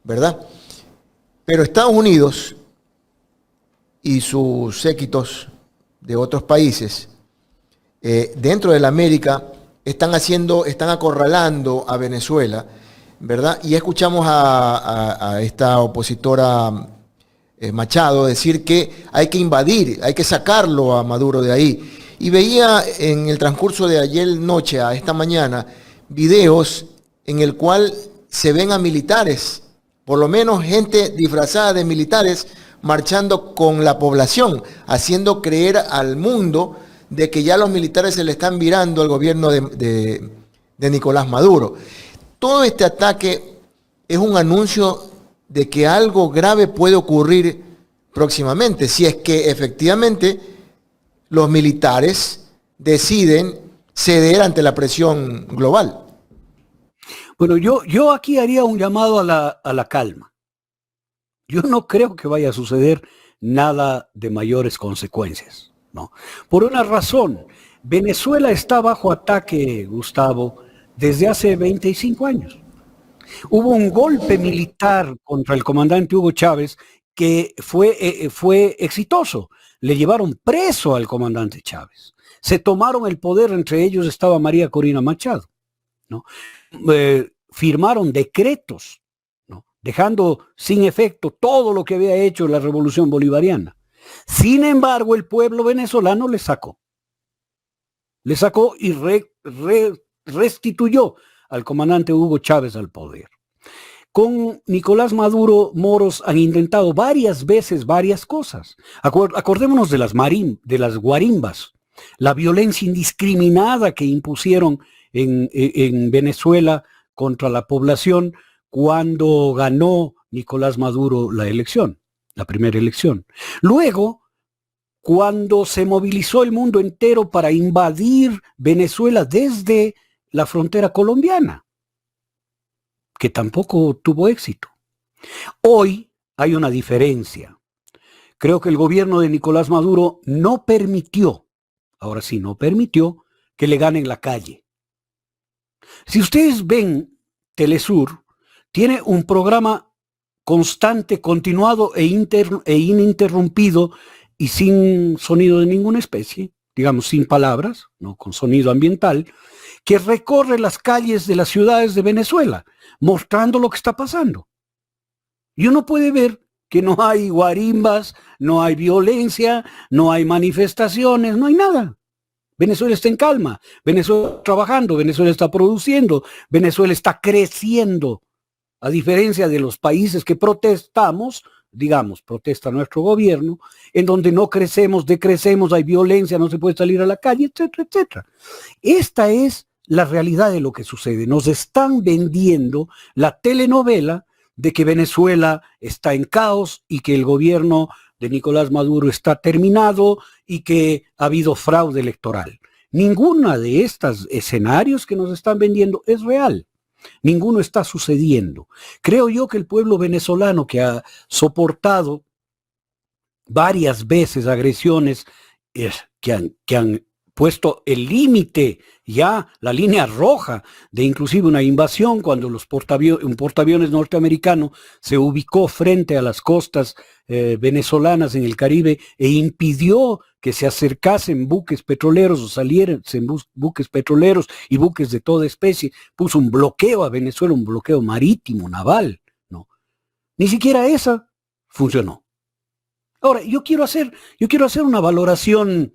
¿verdad? Pero Estados Unidos y sus séquitos de otros países dentro de la América están acorralando a Venezuela, ¿verdad? Y escuchamos a esta opositora Machado decir que hay que invadir, hay que sacarlo a Maduro de ahí. Y veía en el transcurso de ayer noche a esta mañana videos en el cual se ven a militares, por lo menos gente disfrazada de militares, marchando con la población, haciendo creer al mundo de que ya los militares se le están virando al gobierno de Nicolás Maduro. Todo este ataque es un anuncio de que algo grave puede ocurrir próximamente, si es que efectivamente los militares deciden ceder ante la presión global. Bueno, yo aquí haría un llamado a la calma. Yo no creo que vaya a suceder nada de mayores consecuencias, ¿no? Por una razón, Venezuela está bajo ataque, Gustavo, desde hace 25 años. Hubo un golpe militar contra el comandante Hugo Chávez que fue exitoso. Le llevaron preso al comandante Chávez. Se tomaron el poder, entre ellos estaba María Corina Machado, ¿no? Firmaron decretos, ¿no?, dejando sin efecto todo lo que había hecho la revolución bolivariana. Sin embargo, el pueblo venezolano le sacó y restituyó al comandante Hugo Chávez al poder. con Nicolás Maduro, moros han intentado varias veces varias cosas. Acordémonos de las guarimbas, la violencia indiscriminada que impusieron en Venezuela contra la población cuando ganó Nicolás Maduro la elección, la primera elección. Luego, cuando se movilizó el mundo entero para invadir Venezuela desde la frontera colombiana, que tampoco tuvo éxito. Hoy hay una diferencia. Creo que el gobierno de Nicolás Maduro no permitió, ahora sí, no permitió que le ganen la calle. Si ustedes ven, Telesur tiene un programa constante, continuado e ininterrumpido y sin sonido de ninguna especie, digamos sin palabras, no con sonido ambiental, que recorre las calles de las ciudades de Venezuela, mostrando lo que está pasando. Y uno puede ver que no hay guarimbas, no hay violencia, no hay manifestaciones, no hay nada. Venezuela está en calma, Venezuela está trabajando, Venezuela está produciendo, Venezuela está creciendo. A diferencia de los países que protestamos, digamos, protesta nuestro gobierno, en donde no crecemos, decrecemos, hay violencia, no se puede salir a la calle, etcétera, etcétera. Esta es la realidad de lo que sucede. Nos están vendiendo la telenovela de que Venezuela está en caos y que el gobierno de Nicolás Maduro está terminado y que ha habido fraude electoral. Ninguna de estos escenarios que nos están vendiendo es real. Ninguno está sucediendo. Creo yo que el pueblo venezolano, que ha soportado varias veces agresiones que han puesto el límite, ya la línea roja de inclusive una invasión, cuando un portaaviones norteamericano se ubicó frente a las costas venezolanas en el Caribe e impidió que se acercasen buques petroleros o salieran buques petroleros y buques de toda especie, puso un bloqueo a Venezuela, un bloqueo marítimo, naval, ¿no? Ni siquiera esa funcionó. Ahora, yo quiero hacer una valoración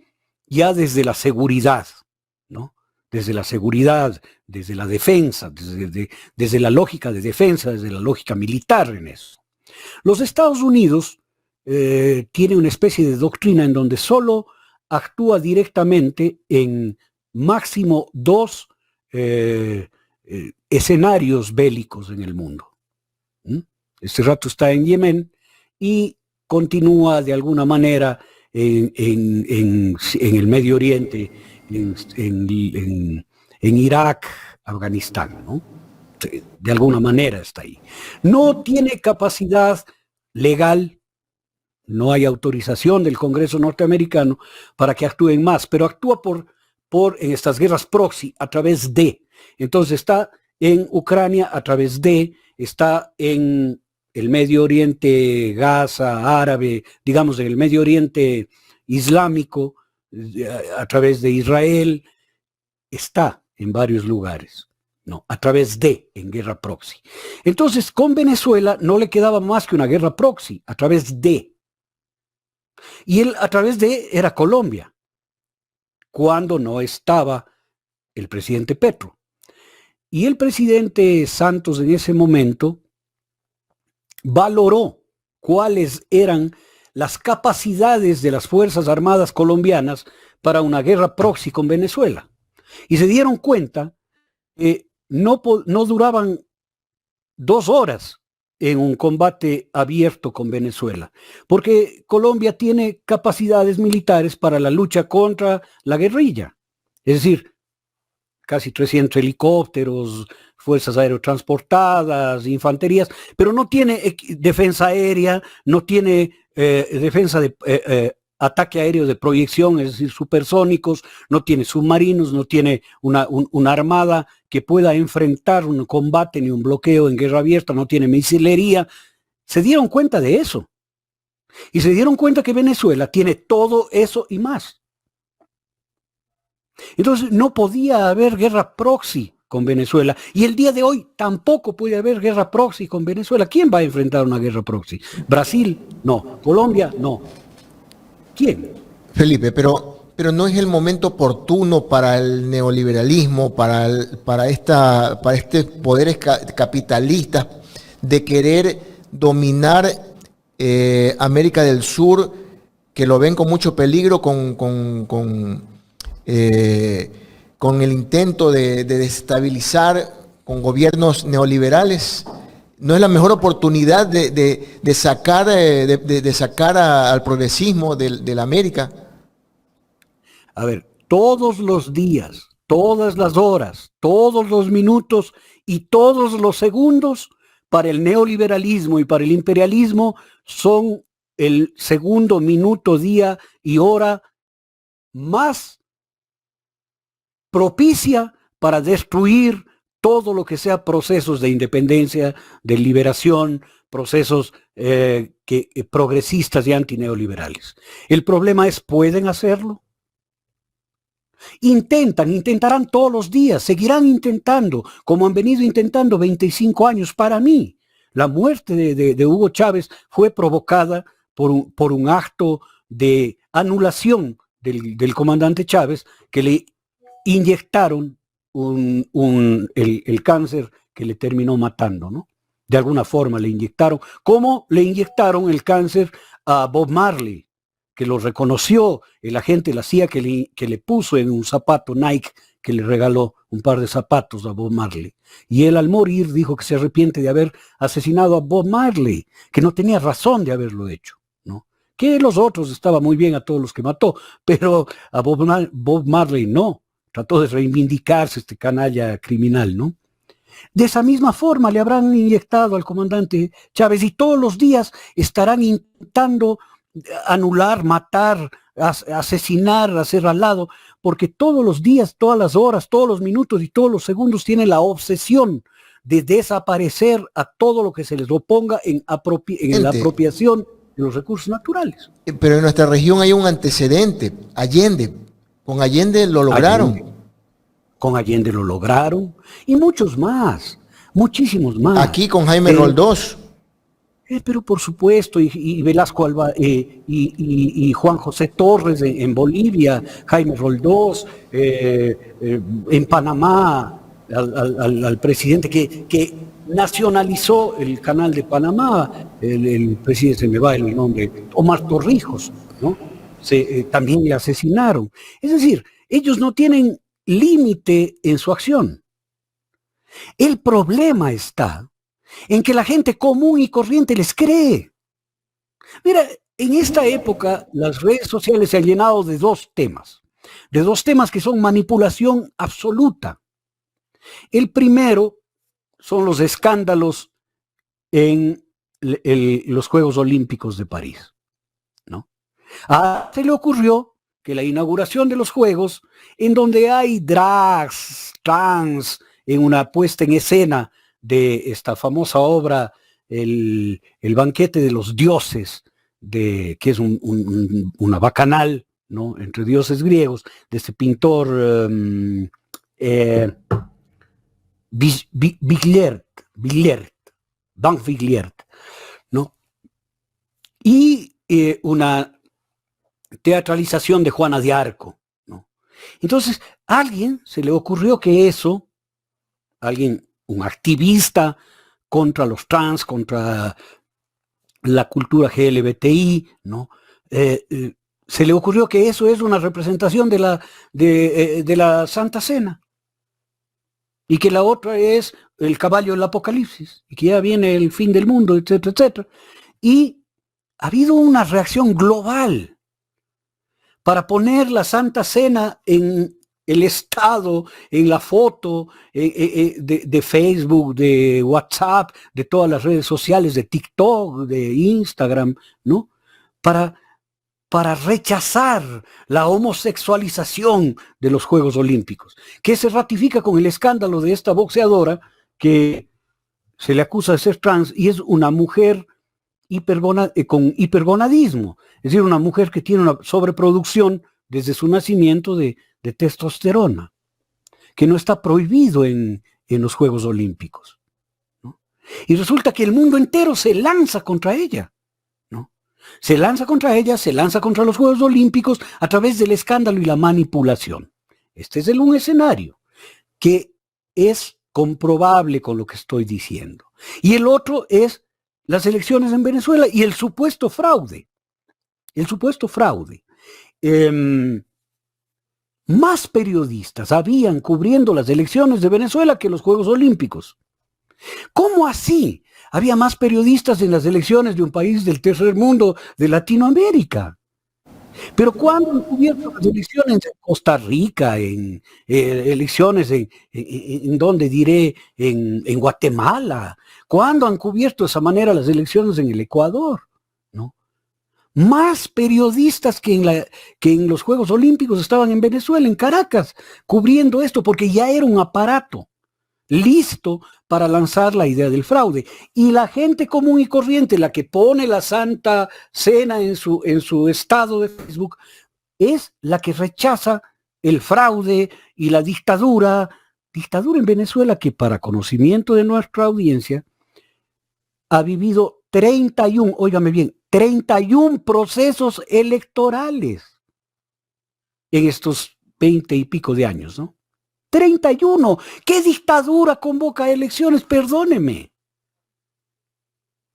ya desde la seguridad, ¿no? Desde la seguridad, desde la defensa, desde la lógica de defensa, desde la lógica militar en eso. Los Estados Unidos tienen una especie de doctrina en donde solo actúa directamente en máximo 2 escenarios bélicos en el mundo. Este rato está en Yemen y continúa de alguna manera en el Medio Oriente, en Irak, Afganistán, ¿no? De alguna manera está ahí. No tiene capacidad legal, no hay autorización del Congreso norteamericano para que actúen más, pero actúa en estas guerras proxy a través de. Entonces está en Ucrania a través de, está en el Medio Oriente, Gaza, árabe, digamos en el Medio Oriente islámico, a través de Israel, está en varios lugares, no, a través de, en guerra proxy. Entonces, con Venezuela no le quedaba más que una guerra proxy, a través de. Y él, a través de, era Colombia, cuando no estaba el presidente Petro. Y el presidente Santos en ese momento valoró cuáles eran las capacidades de las Fuerzas Armadas colombianas para una guerra proxy con Venezuela. Y se dieron cuenta que no duraban 2 horas en un combate abierto con Venezuela, porque Colombia tiene capacidades militares para la lucha contra la guerrilla. Es decir, casi 300 helicópteros, fuerzas aerotransportadas, infanterías, pero no tiene defensa aérea, no tiene defensa de ataque aéreo de proyección, es decir, supersónicos, no tiene submarinos, no tiene una armada que pueda enfrentar un combate ni un bloqueo en guerra abierta, no tiene misilería. Se dieron cuenta de eso. Y se dieron cuenta que Venezuela tiene todo eso y más. Entonces no podía haber guerra proxy con Venezuela. Y el día de hoy tampoco puede haber guerra proxy con Venezuela. ¿Quién va a enfrentar una guerra proxy? ¿Brasil? No. ¿Colombia? No. ¿Quién? Felipe, pero no es el momento oportuno para el neoliberalismo, para este poderes capitalistas, de querer dominar América del Sur, que lo ven con mucho peligro, con el intento de desestabilizar con gobiernos neoliberales? ¿No es la mejor oportunidad de sacar al progresismo de la América? A ver, todos los días, todas las horas, todos los minutos y todos los segundos para el neoliberalismo y para el imperialismo son el segundo, minuto, día y hora más propicia para destruir todo lo que sea procesos de independencia, de liberación, procesos progresistas y antineoliberales. El problema es, ¿pueden hacerlo? Intentarán todos los días, seguirán intentando, como han venido intentando 25 años. Para mí, la muerte de Hugo Chávez fue provocada por un acto de anulación del comandante Chávez, que le inyectaron el cáncer que le terminó matando, ¿no? De alguna forma le inyectaron, como le inyectaron el cáncer a Bob Marley, que lo reconoció el agente de la CIA que le puso en un zapato Nike, que le regaló un par de zapatos a Bob Marley. Y él, al morir, dijo que se arrepiente de haber asesinado a Bob Marley, que no tenía razón de haberlo hecho, ¿no? Que los otros estaba muy bien, a todos los que mató, pero a Bob Marley no. Trató de reivindicarse este canalla criminal, ¿no? De esa misma forma le habrán inyectado al comandante Chávez, y todos los días estarán intentando anular, matar, asesinar, hacer al lado, porque todos los días, todas las horas, todos los minutos y todos los segundos tienen la obsesión de desaparecer a todo lo que se les oponga en la apropiación de los recursos naturales. Pero en nuestra región hay un antecedente, Allende. Con Allende lo lograron. Con Allende lo lograron, y muchos más, muchísimos más. Aquí con Jaime Roldós. Pero por supuesto, y Velasco Alba, y Juan José Torres en Bolivia, Jaime Roldós, en Panamá, al presidente que nacionalizó el canal de Panamá, el presidente, se me va el nombre, Omar Torrijos, ¿no? También le asesinaron. Es decir, ellos no tienen límite en su acción. El problema está en que la gente común y corriente les cree. Mira, en esta época las redes sociales se han llenado de dos temas que son manipulación absoluta. El primero son los escándalos en los Juegos Olímpicos de París, ¿no? Se le ocurrió que la inauguración de los Juegos, en donde hay drags, trans, en una puesta en escena de esta famosa obra, el banquete de los dioses, que es una bacanal, ¿no?, entre dioses griegos, de ese pintor Van Villert, ¿no? Y una teatralización de Juana de Arco, ¿no? Entonces, a alguien se le ocurrió que eso, un activista contra los trans, contra la cultura LGBTI, ¿no? Se le ocurrió que eso es una representación de la Santa Cena, y que la otra es el caballo del Apocalipsis, y que ya viene el fin del mundo, etcétera, etcétera. Y ha habido una reacción global para poner la Santa Cena en el estado, en la foto de Facebook, de WhatsApp, de todas las redes sociales, de TikTok, de Instagram, ¿no? Para rechazar la homosexualización de los Juegos Olímpicos, que se ratifica con el escándalo de esta boxeadora que se le acusa de ser trans y es una mujer con hipergonadismo, es decir, una mujer que tiene una sobreproducción desde su nacimiento de testosterona, que no está prohibido en los Juegos Olímpicos, ¿no? Y resulta que el mundo entero se lanza contra ella, ¿no? Se lanza contra ella, se lanza contra los Juegos Olímpicos a través del escándalo y la manipulación. Este es un escenario que es comprobable con lo que estoy diciendo. Y el otro es las elecciones en Venezuela y el supuesto fraude. El supuesto fraude. Más periodistas habían cubriendo las elecciones de Venezuela que los Juegos Olímpicos. ¿Cómo así? Había más periodistas en las elecciones de un país del tercer mundo de Latinoamérica. Pero ¿cuándo han cubierto las elecciones en Costa Rica, en elecciones en donde diré, en Guatemala? ¿Cuándo han cubierto de esa manera las elecciones en el Ecuador? ¿No? Más periodistas que en los Juegos Olímpicos estaban en Venezuela, en Caracas, cubriendo esto, porque ya era un aparato listo para lanzar la idea del fraude. Y la gente común y corriente, la que pone la Santa Cena en su estado de Facebook, es la que rechaza el fraude y la dictadura en Venezuela, que para conocimiento de nuestra audiencia, ha vivido 31, óigame bien, 31 procesos electorales en estos 20 y pico de años, ¿no? 31. ¿Qué dictadura convoca elecciones? Perdóneme.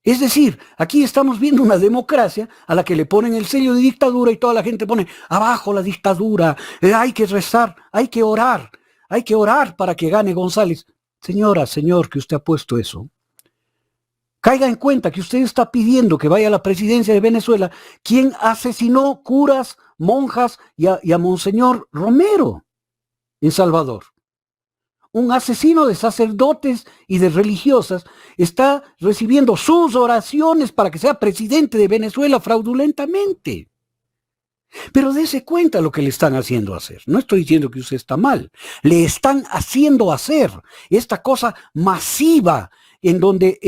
Es decir, aquí estamos viendo una democracia a la que le ponen el sello de dictadura y toda la gente pone abajo la dictadura, hay que rezar, hay que orar para que gane González. Señora, señor, que usted ha puesto eso, caiga en cuenta que usted está pidiendo que vaya a la presidencia de Venezuela quien asesinó curas, monjas y a Monseñor Romero en Salvador. Un asesino de sacerdotes y de religiosas está recibiendo sus oraciones para que sea presidente de Venezuela fraudulentamente. Pero dése cuenta lo que le están haciendo hacer. No estoy diciendo que usted está mal. Le están haciendo hacer esta cosa masiva en donde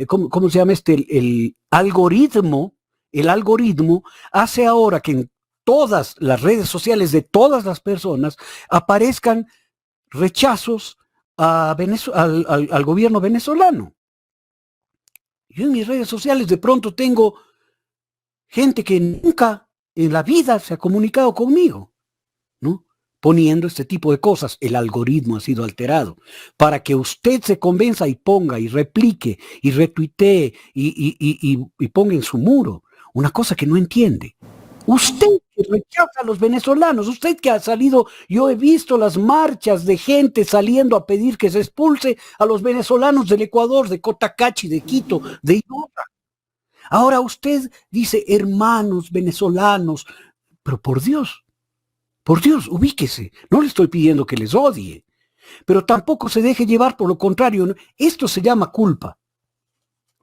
¿cómo se llama el algoritmo hace ahora que en todas las redes sociales de todas las personas aparezcan rechazos al gobierno venezolano. Yo en mis redes sociales de pronto tengo gente que nunca en la vida se ha comunicado conmigo, ¿no? Poniendo este tipo de cosas. El algoritmo ha sido alterado para que usted se convenza y ponga y replique y retuitee y ponga en su muro una cosa que no entiende. Usted que rechaza a los venezolanos, usted que ha salido, yo he visto las marchas de gente saliendo a pedir que se expulse a los venezolanos del Ecuador, de Cotacachi, de Quito, de Iloca. Ahora usted dice hermanos venezolanos, pero por Dios, ubíquese. No le estoy pidiendo que les odie, pero tampoco se deje llevar por lo contrario. Esto se llama culpa.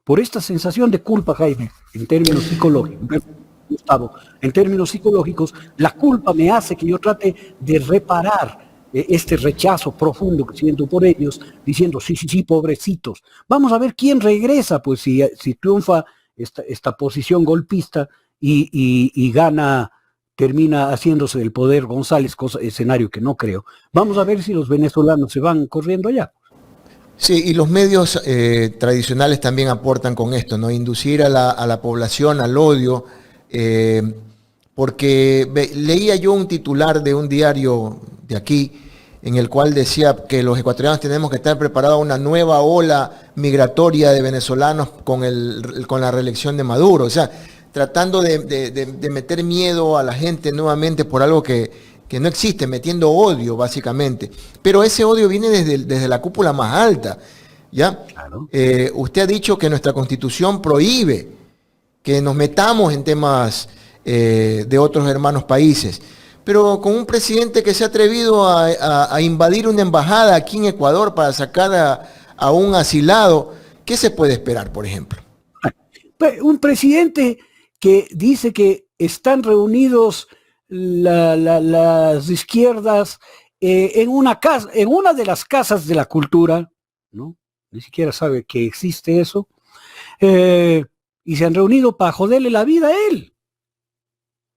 Por esta sensación de culpa, Jaime, en términos psicológicos. Gustavo, en términos psicológicos, la culpa me hace que yo trate de reparar este rechazo profundo que siento por ellos, diciendo, sí, pobrecitos. Vamos a ver quién regresa, pues si triunfa esta posición golpista y gana, termina haciéndose del poder González, escenario que no creo. Vamos a ver si los venezolanos se van corriendo allá. Sí, y los medios tradicionales también aportan con esto, ¿no? Inducir a la población al odio. Porque leía yo un titular de un diario de aquí en el cual decía que los ecuatorianos tenemos que estar preparados a una nueva ola migratoria de venezolanos con la reelección de Maduro, o sea, tratando de meter miedo a la gente nuevamente por algo que no existe, metiendo odio básicamente, pero ese odio viene desde la cúpula más alta, ¿ya? Claro. Usted ha dicho que nuestra Constitución prohíbe que nos metamos en temas de otros hermanos países. Pero con un presidente que se ha atrevido a invadir una embajada aquí en Ecuador para sacar a un asilado, ¿qué se puede esperar, por ejemplo? Un presidente que dice que están reunidos las izquierdas en una de las casas de la cultura, ¿no? Ni siquiera sabe que existe eso. Y se han reunido para joderle la vida a él.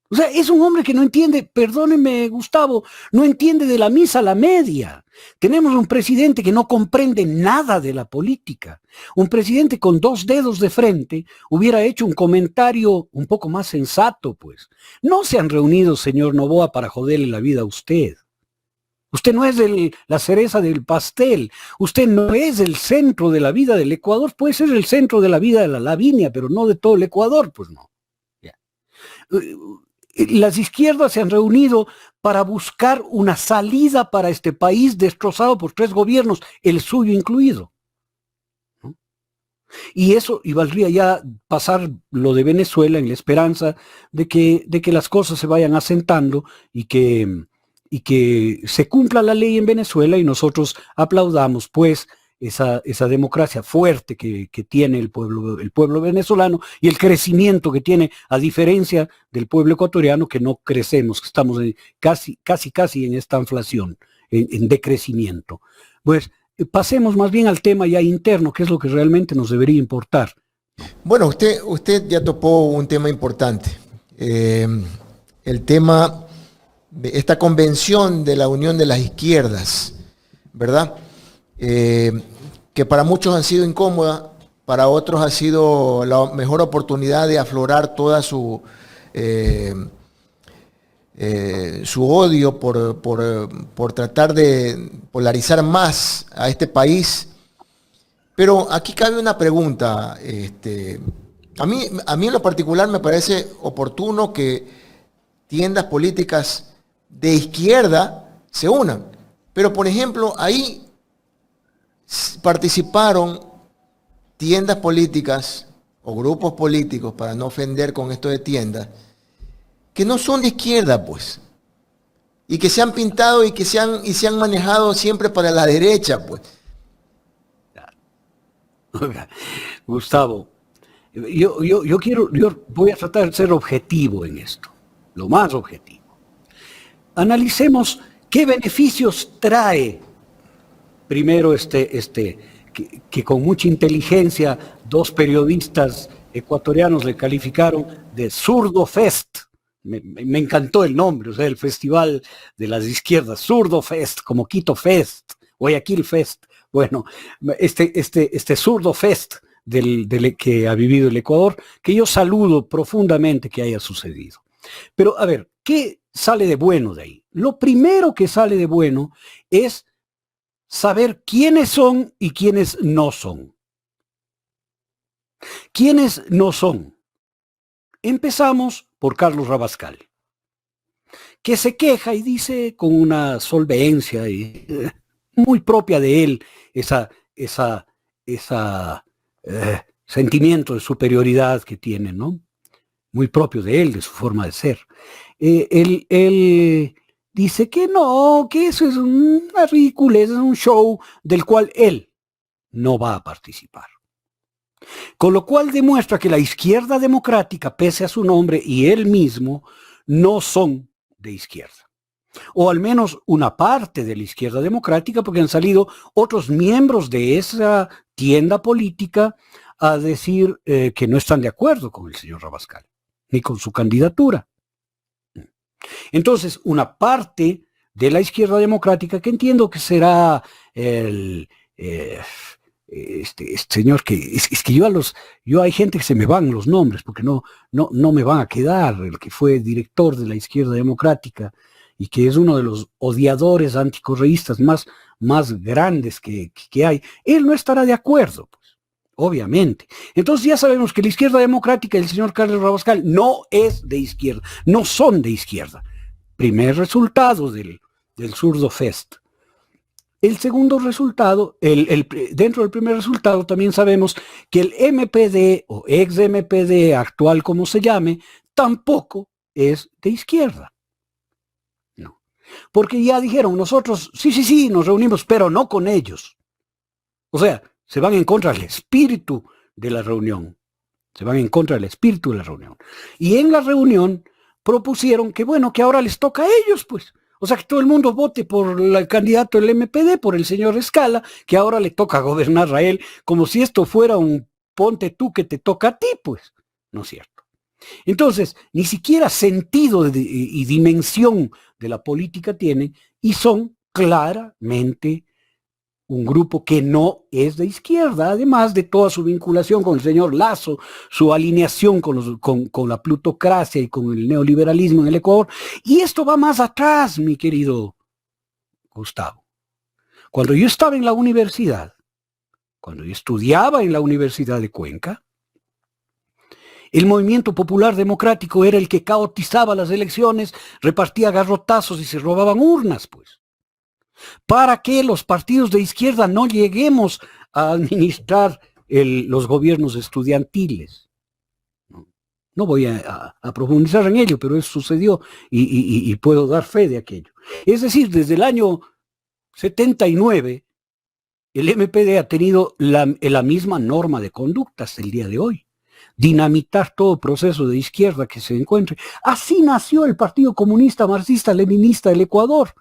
O sea, es un hombre que no entiende, perdóneme Gustavo, no entiende de la misa a la media. Tenemos un presidente que no comprende nada de la política. Un presidente con 2 dedos de frente hubiera hecho un comentario un poco más sensato, pues. No se han reunido, señor Noboa, para joderle la vida a usted. Usted no es la cereza del pastel. Usted no es el centro de la vida del Ecuador. Puede ser el centro de la vida de la Lavinia, pero no de todo el Ecuador, pues no. Ya. Las izquierdas se han reunido para buscar una salida para este país destrozado por 3 gobiernos, el suyo incluido. Y eso, y valdría ya pasar lo de Venezuela en la esperanza de que las cosas se vayan asentando y que se cumpla la ley en Venezuela y nosotros aplaudamos pues esa democracia fuerte que tiene el pueblo venezolano y el crecimiento que tiene, a diferencia del pueblo ecuatoriano, que no crecemos, que estamos casi en esta inflación, en decrecimiento. Pues pasemos más bien al tema ya interno, que es lo que realmente nos debería importar. Bueno, usted ya topó un tema importante. El tema de esta convención de la Unión de las Izquierdas, ¿verdad? Que para muchos ha sido incómoda, para otros ha sido la mejor oportunidad de aflorar toda su odio por tratar de polarizar más a este país. Pero aquí cabe una pregunta. A mí en lo particular me parece oportuno que tiendas políticas de izquierda se unan. Pero, por ejemplo, ahí participaron tiendas políticas o grupos políticos, para no ofender con esto de tiendas, que no son de izquierda, pues, y que se han pintado y se han manejado siempre para la derecha, pues. Gustavo, yo voy a tratar de ser objetivo en esto, lo más objetivo. Analicemos qué beneficios trae primero que con mucha inteligencia 2 periodistas ecuatorianos le calificaron de Zurdo Fest. Me encantó el nombre, o sea, el festival de las izquierdas, Zurdo Fest, como Quito Fest, Guayaquil Fest. Bueno, este Zurdo Fest que ha vivido el Ecuador, que yo saludo profundamente que haya sucedido. Pero, a ver, ¿qué sale de bueno de ahí? Lo primero que sale de bueno es saber quiénes son y quiénes no son. ¿Quiénes no son? Empezamos por Carlos Rabascal, que se queja y dice con una solvencia muy propia de él, esa sentimiento de superioridad que tiene, ¿no? Muy propio de él, de su forma de ser. Él dice que no, que eso es una ridiculez, es un show del cual él no va a participar. Con lo cual demuestra que la izquierda democrática, pese a su nombre y él mismo, no son de izquierda. O al menos una parte de la izquierda democrática, porque han salido otros miembros de esa tienda política a decir que no están de acuerdo con el señor Rabascal, ni con su candidatura. Entonces, una parte de la izquierda democrática, que entiendo que será este señor que es que yo hay gente que se me van los nombres porque no me van a quedar, el que fue director de la izquierda democrática y que es uno de los odiadores anticorreístas más grandes que hay, él no estará de acuerdo, pues, obviamente. Entonces ya sabemos que la izquierda democrática y el señor Carlos Rabascal no es de izquierda, no son de izquierda. Primer resultado del Zurdo Fest. El segundo resultado, dentro del primer resultado también sabemos que el MPD o ex MPD, actual como se llame, tampoco es de izquierda. No. Porque ya dijeron, nosotros, sí, nos reunimos, pero no con ellos. O sea, se van en contra del espíritu de la reunión. Se van en contra del espíritu de la reunión. Y en la reunión propusieron que, bueno, que ahora les toca a ellos, pues. O sea, que todo el mundo vote por el candidato del MPD, por el señor Escala, que ahora le toca gobernar a él, como si esto fuera un ponte tú que te toca a ti, pues. No es cierto. Entonces, ni siquiera sentido y dimensión de la política tienen y son claramente un grupo que no es de izquierda, además de toda su vinculación con el señor Lazo, su alineación con la plutocracia y con el neoliberalismo en el Ecuador. Y esto va más atrás, mi querido Gustavo, cuando yo estaba en la universidad, cuando yo estudiaba en la Universidad de Cuenca, el Movimiento Popular Democrático era el que caotizaba las elecciones, repartía garrotazos y se robaban urnas, pues. Para que los partidos de izquierda no lleguemos a administrar los gobiernos estudiantiles. No voy a profundizar en ello, pero eso sucedió y puedo dar fe de aquello. Es decir, desde el año 79, el MPD ha tenido la misma norma de conducta hasta el día de hoy. Dinamitar todo proceso de izquierda que se encuentre. Así nació el Partido Comunista Marxista-Leninista del Ecuador,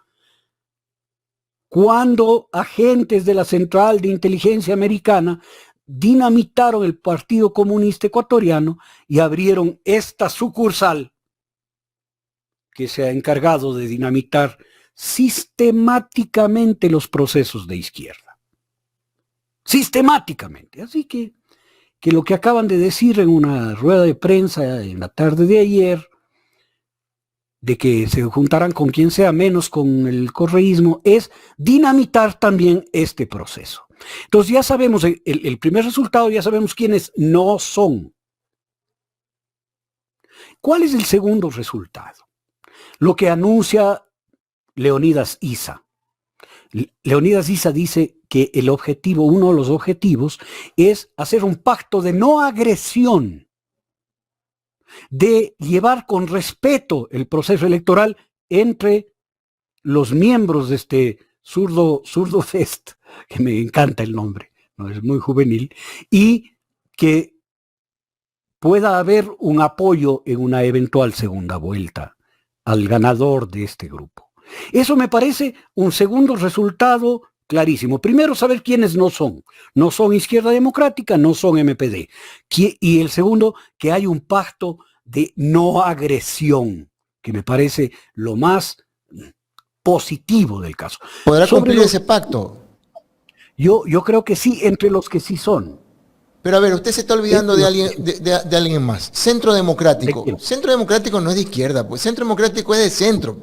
cuando agentes de la Central de Inteligencia Americana dinamitaron el Partido Comunista Ecuatoriano y abrieron esta sucursal que se ha encargado de dinamitar sistemáticamente los procesos de izquierda. Sistemáticamente. Así que lo que acaban de decir en una rueda de prensa en la tarde de ayer, de que se juntarán con quien sea menos con el correísmo, es dinamitar también este proceso. Entonces ya sabemos, el primer resultado, ya sabemos quiénes no son. ¿Cuál es el segundo resultado? Lo que anuncia Leonidas Issa. Leonidas Issa dice que el objetivo, uno de los objetivos, es hacer un pacto de no agresión, de llevar con respeto el proceso electoral entre los miembros de este Zurdo Fest, que me encanta el nombre, ¿no? Es muy juvenil, y que pueda haber un apoyo en una eventual segunda vuelta al ganador de este grupo. Eso me parece un segundo resultado clarísimo. Primero, saber quiénes no son. No son Izquierda Democrática, no son MPD. Y el segundo, que hay un pacto de no agresión, que me parece lo más positivo del caso. ¿Podrá cumplir ese pacto? Yo creo que sí, entre los que sí son. Pero a ver, usted se está olvidando de alguien más. Centro Democrático. Centro Democrático no es de izquierda, pues Centro Democrático es de centro.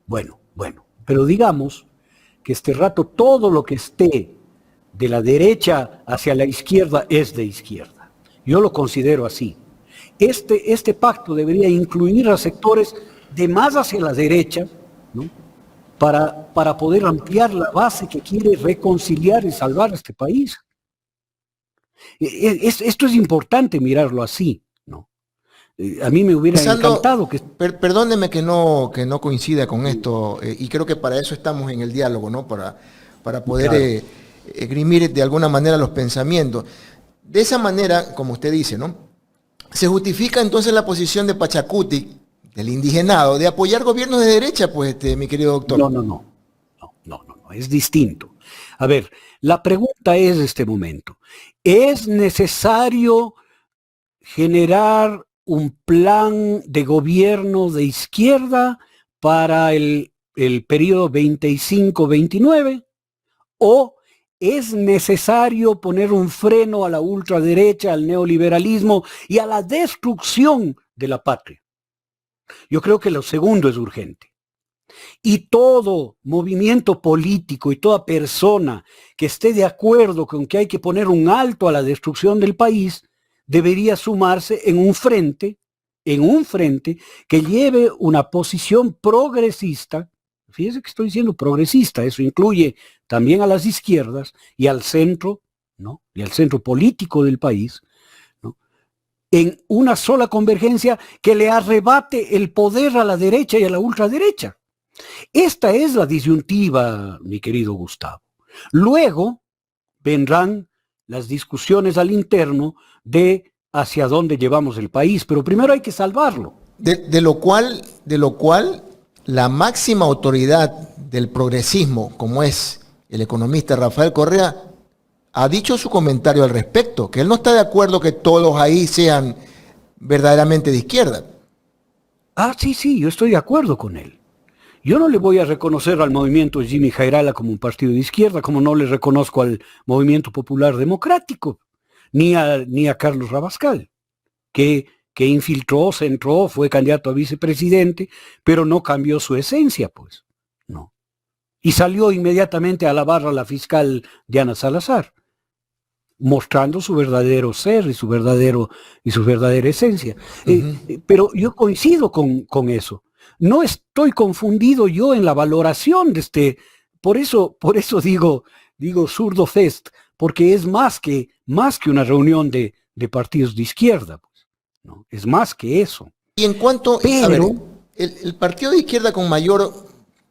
Bueno, pero digamos que este rato todo lo que esté de la derecha hacia la izquierda es de izquierda. Yo lo considero así. Este pacto debería incluir a sectores de más hacia la derecha, ¿no? Para poder ampliar la base que quiere reconciliar y salvar a este país. Esto es importante mirarlo así, ¿no? A mí me hubiera encantado que... Perdóneme que no coincida con esto, y creo que para eso estamos en el diálogo, ¿no? Para poder esgrimir de alguna manera los pensamientos. De esa manera, como usted dice, ¿no? Se justifica entonces la posición de Pachacuti, del indigenado, de apoyar gobiernos de derecha, pues, mi querido doctor. No, es distinto. A ver, la pregunta es de este momento. ¿Es necesario generar un plan de gobierno de izquierda para el periodo 25-29? ¿O es necesario poner un freno a la ultraderecha, al neoliberalismo y a la destrucción de la patria? Yo creo que lo segundo es urgente. Y todo movimiento político y toda persona que esté de acuerdo con que hay que poner un alto a la destrucción del país debería sumarse en un frente que lleve una posición progresista. Fíjese que estoy diciendo progresista, eso incluye también a las izquierdas y al centro, ¿no? Y al centro político del país, ¿no? En una sola convergencia que le arrebate el poder a la derecha y a la ultraderecha. Esta es la disyuntiva, mi querido Gustavo. Luego vendrán las discusiones al interno de hacia dónde llevamos el país, pero primero hay que salvarlo. De lo cual la máxima autoridad del progresismo, como es el economista Rafael Correa, ha dicho su comentario al respecto, que él no está de acuerdo que todos ahí sean verdaderamente de izquierda. Sí, yo estoy de acuerdo con él. Yo no le voy a reconocer al movimiento Jimmy Jairala como un partido de izquierda, como no le reconozco al Movimiento Popular Democrático, ni a Carlos Rabascal, que infiltró, se entró, fue candidato a vicepresidente, pero no cambió su esencia, pues. No. Y salió inmediatamente a alabar a la fiscal Diana Salazar, mostrando su verdadero ser y su verdadera esencia. Pero yo coincido con eso. No estoy confundido yo en la valoración de este. Por eso digo Zurdo Fest, porque es más que una reunión de partidos de izquierda, pues, ¿no? Es más que eso. Y en cuanto, Pero, a ver, el partido de izquierda con mayor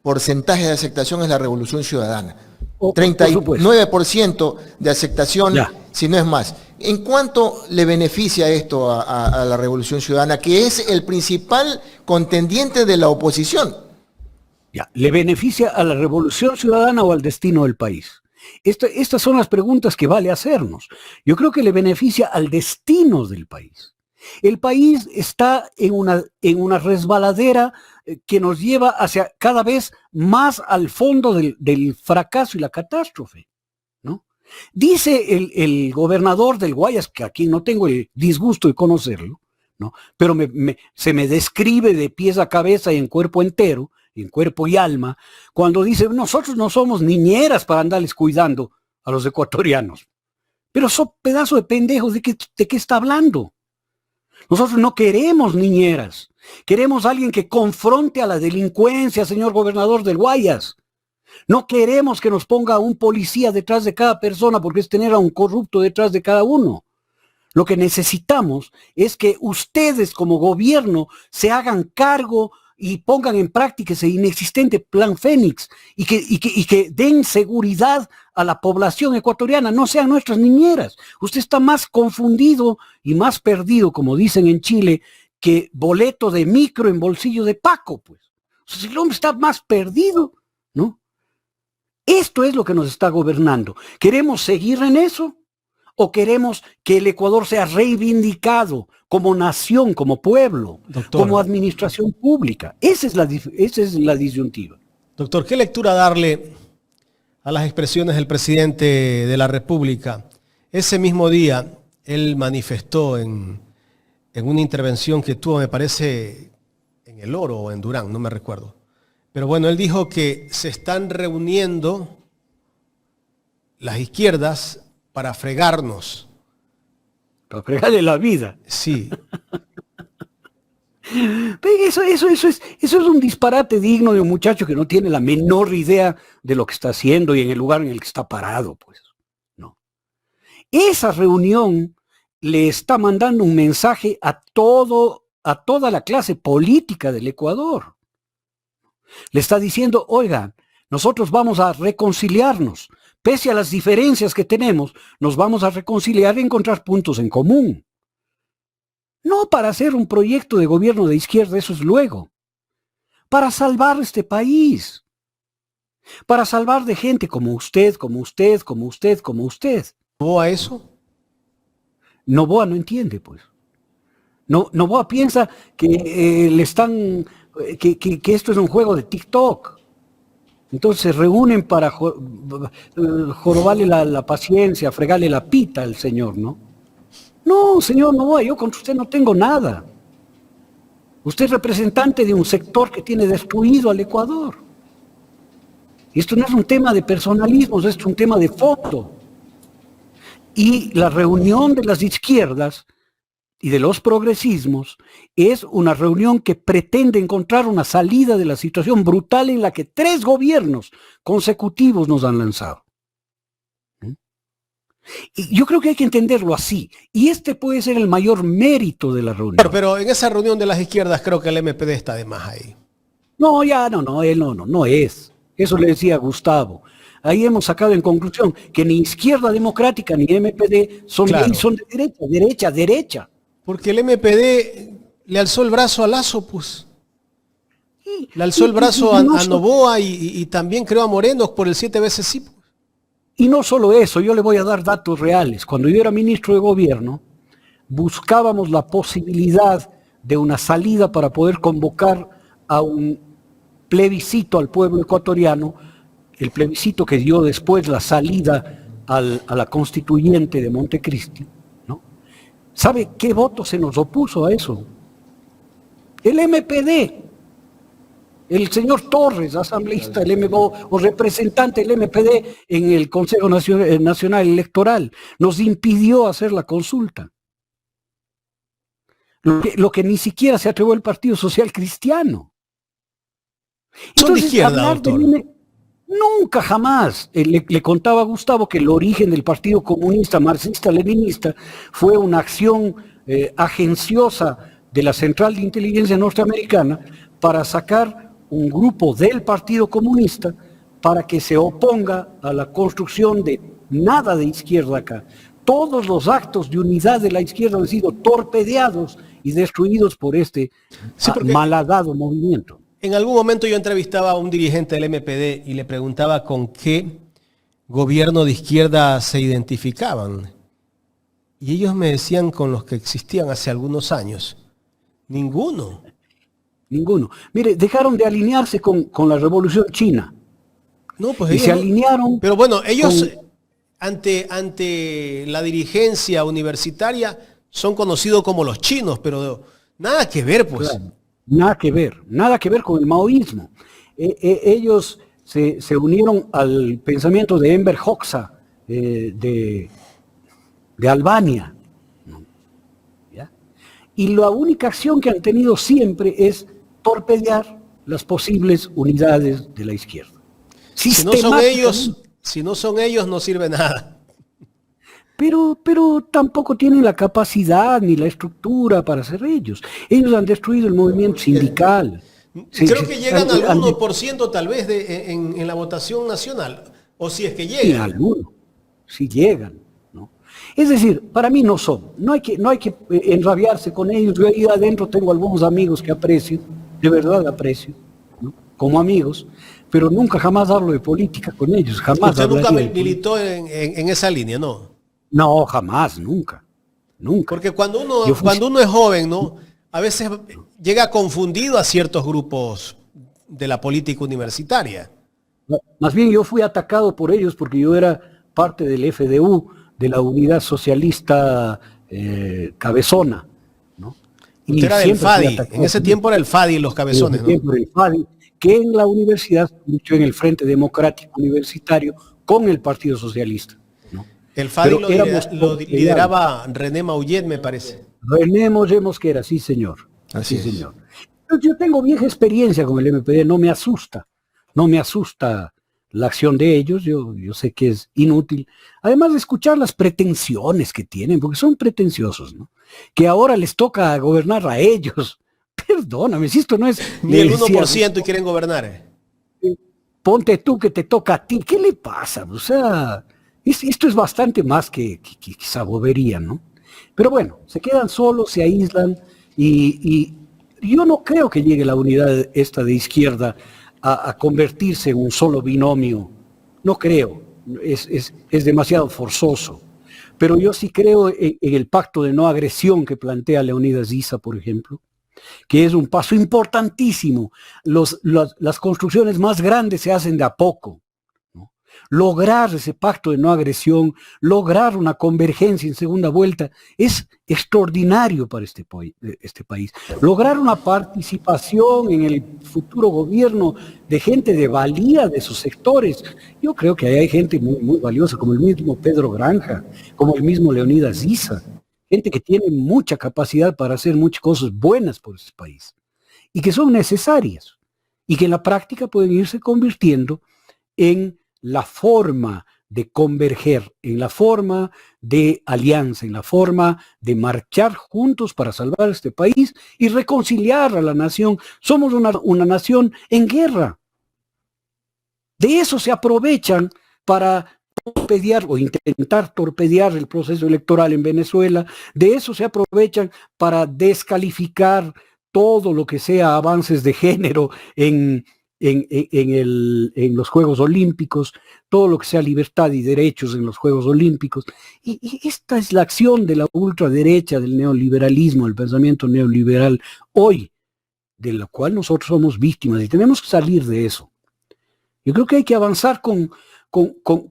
porcentaje de aceptación es la Revolución Ciudadana. por 39% de aceptación, Ya. si no es más. ¿En cuánto le beneficia esto a la Revolución Ciudadana, que es el principal contendiente de la oposición? Ya, ¿le beneficia a la Revolución Ciudadana o al destino del país? Estas son las preguntas que vale hacernos. Yo creo que le beneficia al destino del país. El país está en una resbaladera que nos lleva hacia cada vez más al fondo del fracaso y la catástrofe, ¿no? Dice el gobernador del Guayas, que aquí no tengo el disgusto de conocerlo, ¿no? Pero se me describe de pies a cabeza y en cuerpo entero, en cuerpo y alma, cuando dice, nosotros no somos niñeras para andarles cuidando a los ecuatorianos. Pero son pedazos de pendejos, ¿de qué está hablando? Nosotros no queremos niñeras, queremos a alguien que confronte a la delincuencia, señor gobernador del Guayas. No queremos que nos ponga un policía detrás de cada persona, porque es tener a un corrupto detrás de cada uno. Lo que necesitamos es que ustedes como gobierno se hagan cargo y pongan en práctica ese inexistente plan Fénix y que den seguridad a la población ecuatoriana, no sean nuestras niñeras. Usted está más confundido y más perdido, como dicen en Chile, que boleto de micro en bolsillo de Paco, pues. O sea, si el hombre está más perdido, ¿no? Esto es lo que nos está gobernando. ¿Queremos seguir en eso? ¿O queremos que el Ecuador sea reivindicado como nación, como pueblo, Doctor, como administración pública? Esa es la disyuntiva. doctor, ¿qué lectura darle a las expresiones del presidente de la República? Ese mismo día, él manifestó en una intervención que tuvo, me parece, en El Oro o en Durán, no me recuerdo. Pero bueno, él dijo que se están reuniendo las izquierdas para fregarnos. Para fregarle la vida. Sí. Eso es un disparate digno de un muchacho que no tiene la menor idea de lo que está haciendo y en el lugar en el que está parado, pues. No. Esa reunión le está mandando un mensaje a toda la clase política del Ecuador. Le está diciendo, oigan, nosotros vamos a reconciliarnos. Pese a las diferencias que tenemos, nos vamos a reconciliar y encontrar puntos en común. No para hacer un proyecto de gobierno de izquierda, eso es luego. Para salvar este país. Para salvar de gente como usted, como usted, como usted, como usted. ¿Novoa eso? Novoa no entiende, pues. Novoa piensa que que esto es un juego de TikTok. Entonces se reúnen para jorobarle la paciencia, fregarle la pita al señor, ¿no? No, señor Novoa, yo contra usted no tengo nada. Usted es representante de un sector que tiene destruido al Ecuador. Y esto no es un tema de personalismos, esto es un tema de foto. Y la reunión de las izquierdas y de los progresismos es una reunión que pretende encontrar una salida de la situación brutal en la que 3 gobiernos consecutivos nos han lanzado. Y yo creo que hay que entenderlo así. Y este puede ser el mayor mérito de la reunión. Pero en esa reunión de las izquierdas creo que el MPD está de más ahí. No, él no es. Eso le decía Gustavo. Ahí hemos sacado en conclusión que ni Izquierda Democrática ni MPD son de derecha. Porque el MPD le alzó el brazo a Lasso, pues. Le alzó el brazo a Novoa y también creo a Moreno por el 7 veces sí. Pues. Y no solo eso, yo le voy a dar datos reales. Cuando yo era ministro de gobierno, buscábamos la posibilidad de una salida para poder convocar a un plebiscito al pueblo ecuatoriano, el plebiscito que dio después la salida a la constituyente de Montecristi, ¿no? ¿Sabe qué voto se nos opuso a eso? El MPD. El señor Torres, asambleísta del MPO o representante del MPD en el Consejo Nacional Electoral, nos impidió hacer la consulta. Lo que ni siquiera se atrevió el Partido Social Cristiano. Son de izquierda, doctor. Nunca jamás. Le contaba a Gustavo que el origen del Partido Comunista Marxista-Leninista fue una acción agenciosa de la Central de Inteligencia Norteamericana para sacar un grupo del Partido Comunista para que se oponga a la construcción de nada de izquierda acá. Todos los actos de unidad de la izquierda han sido torpedeados y destruidos por este malhadado movimiento. En algún momento yo entrevistaba a un dirigente del MPD y le preguntaba con qué gobierno de izquierda se identificaban. Y ellos me decían con los que existían hace algunos años. Ninguno. Mire, dejaron de alinearse con la Revolución China. No, pues ellos se alinearon. Pero bueno, ellos ante la dirigencia universitaria son conocidos como los chinos, pero nada que ver, pues. Claro. Nada que ver con el maoísmo. Ellos se unieron al pensamiento de Enver Hoxha, de Albania. ¿Ya? Y la única acción que han tenido siempre es torpedear las posibles unidades de la izquierda. Si no son ellos, no sirve nada. Pero tampoco tienen la capacidad ni la estructura para ser ellos. Ellos han destruido el movimiento sindical. Creo que llegan al 1% tal vez en la votación nacional, o si es que llegan. Si llegan, ¿no? Es decir, para mí no son. No hay que enrabiarse con ellos. Yo ahí adentro tengo algunos amigos que aprecio, de verdad aprecio, ¿no? Como amigos, pero nunca jamás hablo de política con ellos. Jamás. Usted nunca militó en esa línea, ¿no? No, jamás, nunca. Porque cuando uno es joven, ¿no? A veces llega confundido a ciertos grupos de la política universitaria. Más bien yo fui atacado por ellos porque yo era parte del FDU, de la Unidad Socialista Cabezona, ¿no? Usted era del FADI, en ese tiempo era el FADI los cabezones, ¿no? Era el FADI, que en la universidad luchó en el Frente Democrático Universitario con el Partido Socialista. El FADI lo lideraba René Maullet, me parece. René Maullet Mosquera, sí señor. Así es. Señor. Yo tengo vieja experiencia con el MPD, no me asusta la acción de ellos, yo sé que es inútil. Además de escuchar las pretensiones que tienen, porque son pretenciosos, ¿no? Que ahora les toca gobernar a ellos. Perdóname, si esto no es... Ni el 1% y quieren gobernar. Ponte tú que te toca a ti, ¿qué le pasa? O sea... Esto es bastante más que esa bobería, ¿no? Pero bueno, se quedan solos, se aíslan y yo no creo que llegue la unidad esta de izquierda a convertirse en un solo binomio. No creo, es demasiado forzoso. Pero yo sí creo en el pacto de no agresión que plantea Leonidas Issa, por ejemplo, que es un paso importantísimo. Las construcciones más grandes se hacen de a poco. Lograr ese pacto de no agresión, lograr una convergencia en segunda vuelta, es extraordinario para este país. Lograr una participación en el futuro gobierno de gente de valía de sus sectores. Yo creo que hay gente muy, muy valiosa, como el mismo Pedro Granja, como el mismo Leonidas Issa, gente que tiene mucha capacidad para hacer muchas cosas buenas por este país y que son necesarias y que en la práctica pueden irse convirtiendo en la forma de converger, en la forma de alianza, en la forma de marchar juntos para salvar este país y reconciliar a la nación. Somos una nación en guerra. De eso se aprovechan para torpedear o intentar torpedear el proceso electoral en Venezuela. De eso se aprovechan para descalificar todo lo que sea avances de género en los Juegos Olímpicos, todo lo que sea libertad y derechos en los Juegos Olímpicos. Y esta es la acción de la ultraderecha, del neoliberalismo, del pensamiento neoliberal hoy, de la cual nosotros somos víctimas y tenemos que salir de eso. Yo creo que hay que avanzar con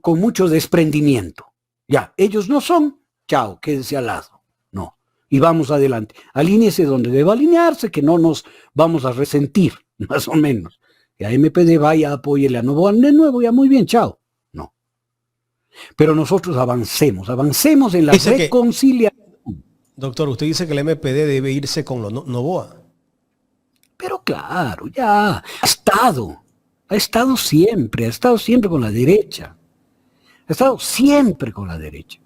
mucho desprendimiento. Ya, ellos no son, chao, quédense al lado. No, y vamos adelante. Alíñese donde deba alinearse, que no nos vamos a resentir, más o menos. Y a MPD vaya, apóyele a Novoa de nuevo, ya muy bien, chao. No. Pero nosotros avancemos en la Dice que- reconciliación. Doctor, usted dice que el MPD debe irse con Novoa. Pero claro, ya, ha estado siempre con la derecha. Ha estado siempre con la derecha.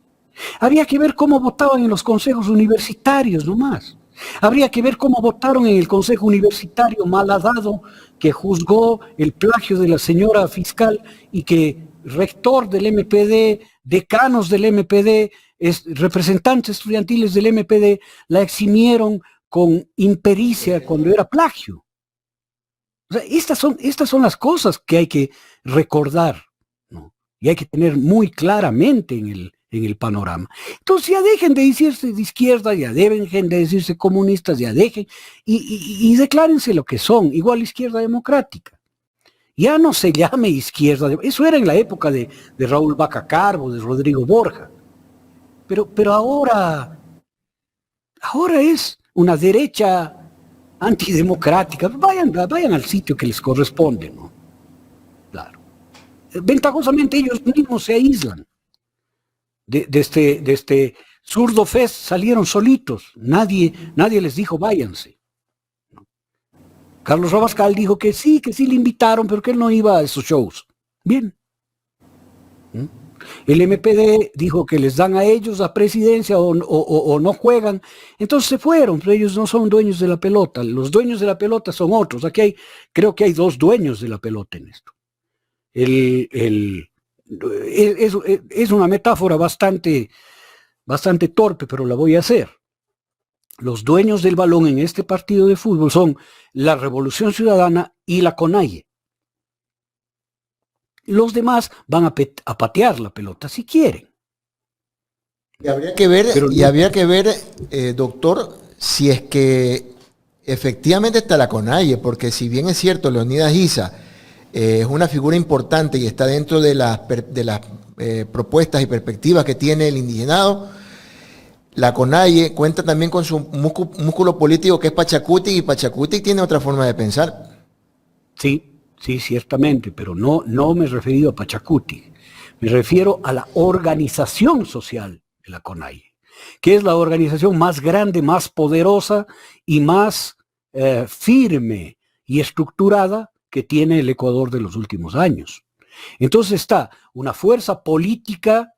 Habría que ver cómo votaban en los consejos universitarios nomás. Habría que ver cómo votaron en el consejo universitario malhadado que juzgó el plagio de la señora fiscal y que rector del MPD, decanos del MPD, representantes estudiantiles del MPD la eximieron con impericia cuando era plagio. O sea, estas son las cosas que hay que recordar, ¿no? Y hay que tener muy claramente en el panorama. Entonces ya dejen de decirse de izquierda, ya dejen de decirse comunistas, ya dejen, y declárense lo que son, igual Izquierda Democrática. Ya no se llame izquierda, eso era en la época de Raúl Vaca Carbo, de Rodrigo Borja. Pero ahora es una derecha antidemocrática. Vayan al sitio que les corresponde, ¿no? Claro. Ventajosamente ellos mismos se aíslan. De este Zurdo Fest salieron solitos. Nadie les dijo váyanse. ¿No? Carlos Rabascal dijo que sí le invitaron, pero que él no iba a esos shows. Bien. El MPD dijo que les dan a ellos la presidencia o no juegan. Entonces se fueron, pero ellos no son dueños de la pelota. Los dueños de la pelota son otros. Aquí creo que hay dos dueños de la pelota en esto. Es una metáfora bastante torpe, pero la voy a hacer. Los dueños del balón en este partido de fútbol son la Revolución Ciudadana y la CONAIE. Los demás van a patear la pelota si quieren. Y habría que ver, doctor, si es que efectivamente está la CONAIE, porque si bien es cierto, Leonidas Issa es una figura importante y está dentro de las propuestas y perspectivas que tiene el indigenado, la CONAIE cuenta también con su músculo político que es Pachacuti, y Pachacuti tiene otra forma de pensar. Sí, ciertamente, pero no me he referido a Pachacuti. Me refiero a la organización social de la CONAIE, que es la organización más grande, más poderosa y más firme y estructurada que tiene el Ecuador de los últimos años. Entonces está una fuerza política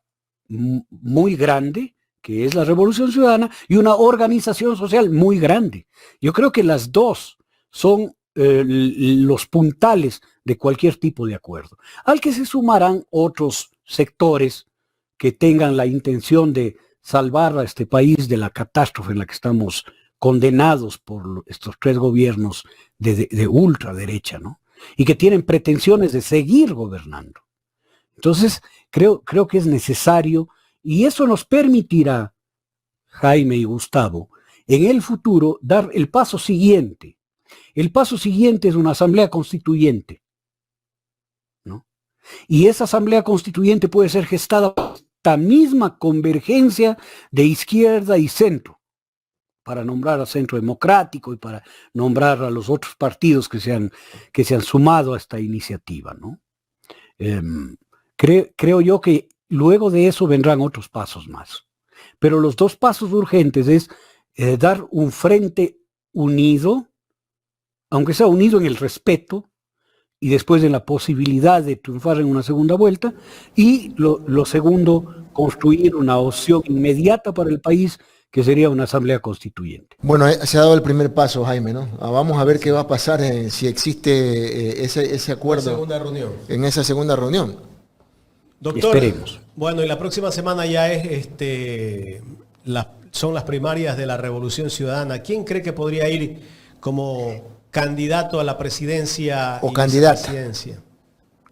muy grande, que es la Revolución Ciudadana, y una organización social muy grande. Yo creo que las dos son los puntales de cualquier tipo de acuerdo, al que se sumarán otros sectores que tengan la intención de salvar a este país de la catástrofe en la que estamos condenados por estos tres gobiernos de ultraderecha, ¿no? Y que tienen pretensiones de seguir gobernando. Entonces, creo que es necesario, y eso nos permitirá, Jaime y Gustavo, en el futuro dar el paso siguiente. El paso siguiente es una asamblea constituyente, ¿no? Y esa asamblea constituyente puede ser gestada por esta misma convergencia de izquierda y centro, para nombrar a Centro Democrático y para nombrar a los otros partidos que se han sumado a esta iniciativa, ¿no? Creo yo que luego de eso vendrán otros pasos más. Pero los dos pasos urgentes es dar un frente unido, aunque sea unido en el respeto y después en la posibilidad de triunfar en una segunda vuelta, y lo segundo, construir una opción inmediata para el país, que sería una asamblea constituyente. Bueno, se ha dado el primer paso, Jaime, ¿no? Vamos a ver qué va a pasar si existe ese acuerdo en esa segunda reunión. Doctor, esperemos. Bueno, y la próxima semana ya es son las primarias de la Revolución Ciudadana. ¿Quién cree que podría ir como candidato a la presidencia o candidata? Vicepresidencia?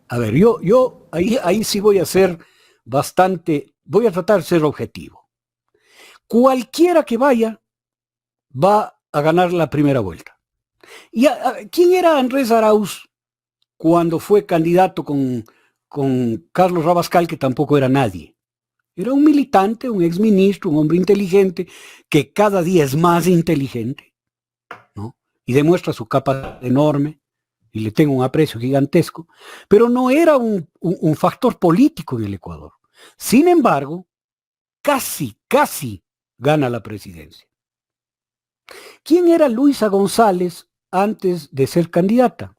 A ver, yo ahí sí voy a ser voy a tratar de ser objetivo. Cualquiera que vaya va a ganar la primera vuelta. ¿Quién era Andrés Arauz cuando fue candidato con Carlos Rabascal, que tampoco era nadie? Era un militante, un exministro, un hombre inteligente, que cada día es más inteligente, ¿no? Y demuestra su capacidad enorme, y le tengo un aprecio gigantesco, pero no era un factor político en el Ecuador. Sin embargo, casi gana la presidencia. ¿Quién era Luisa González antes de ser candidata?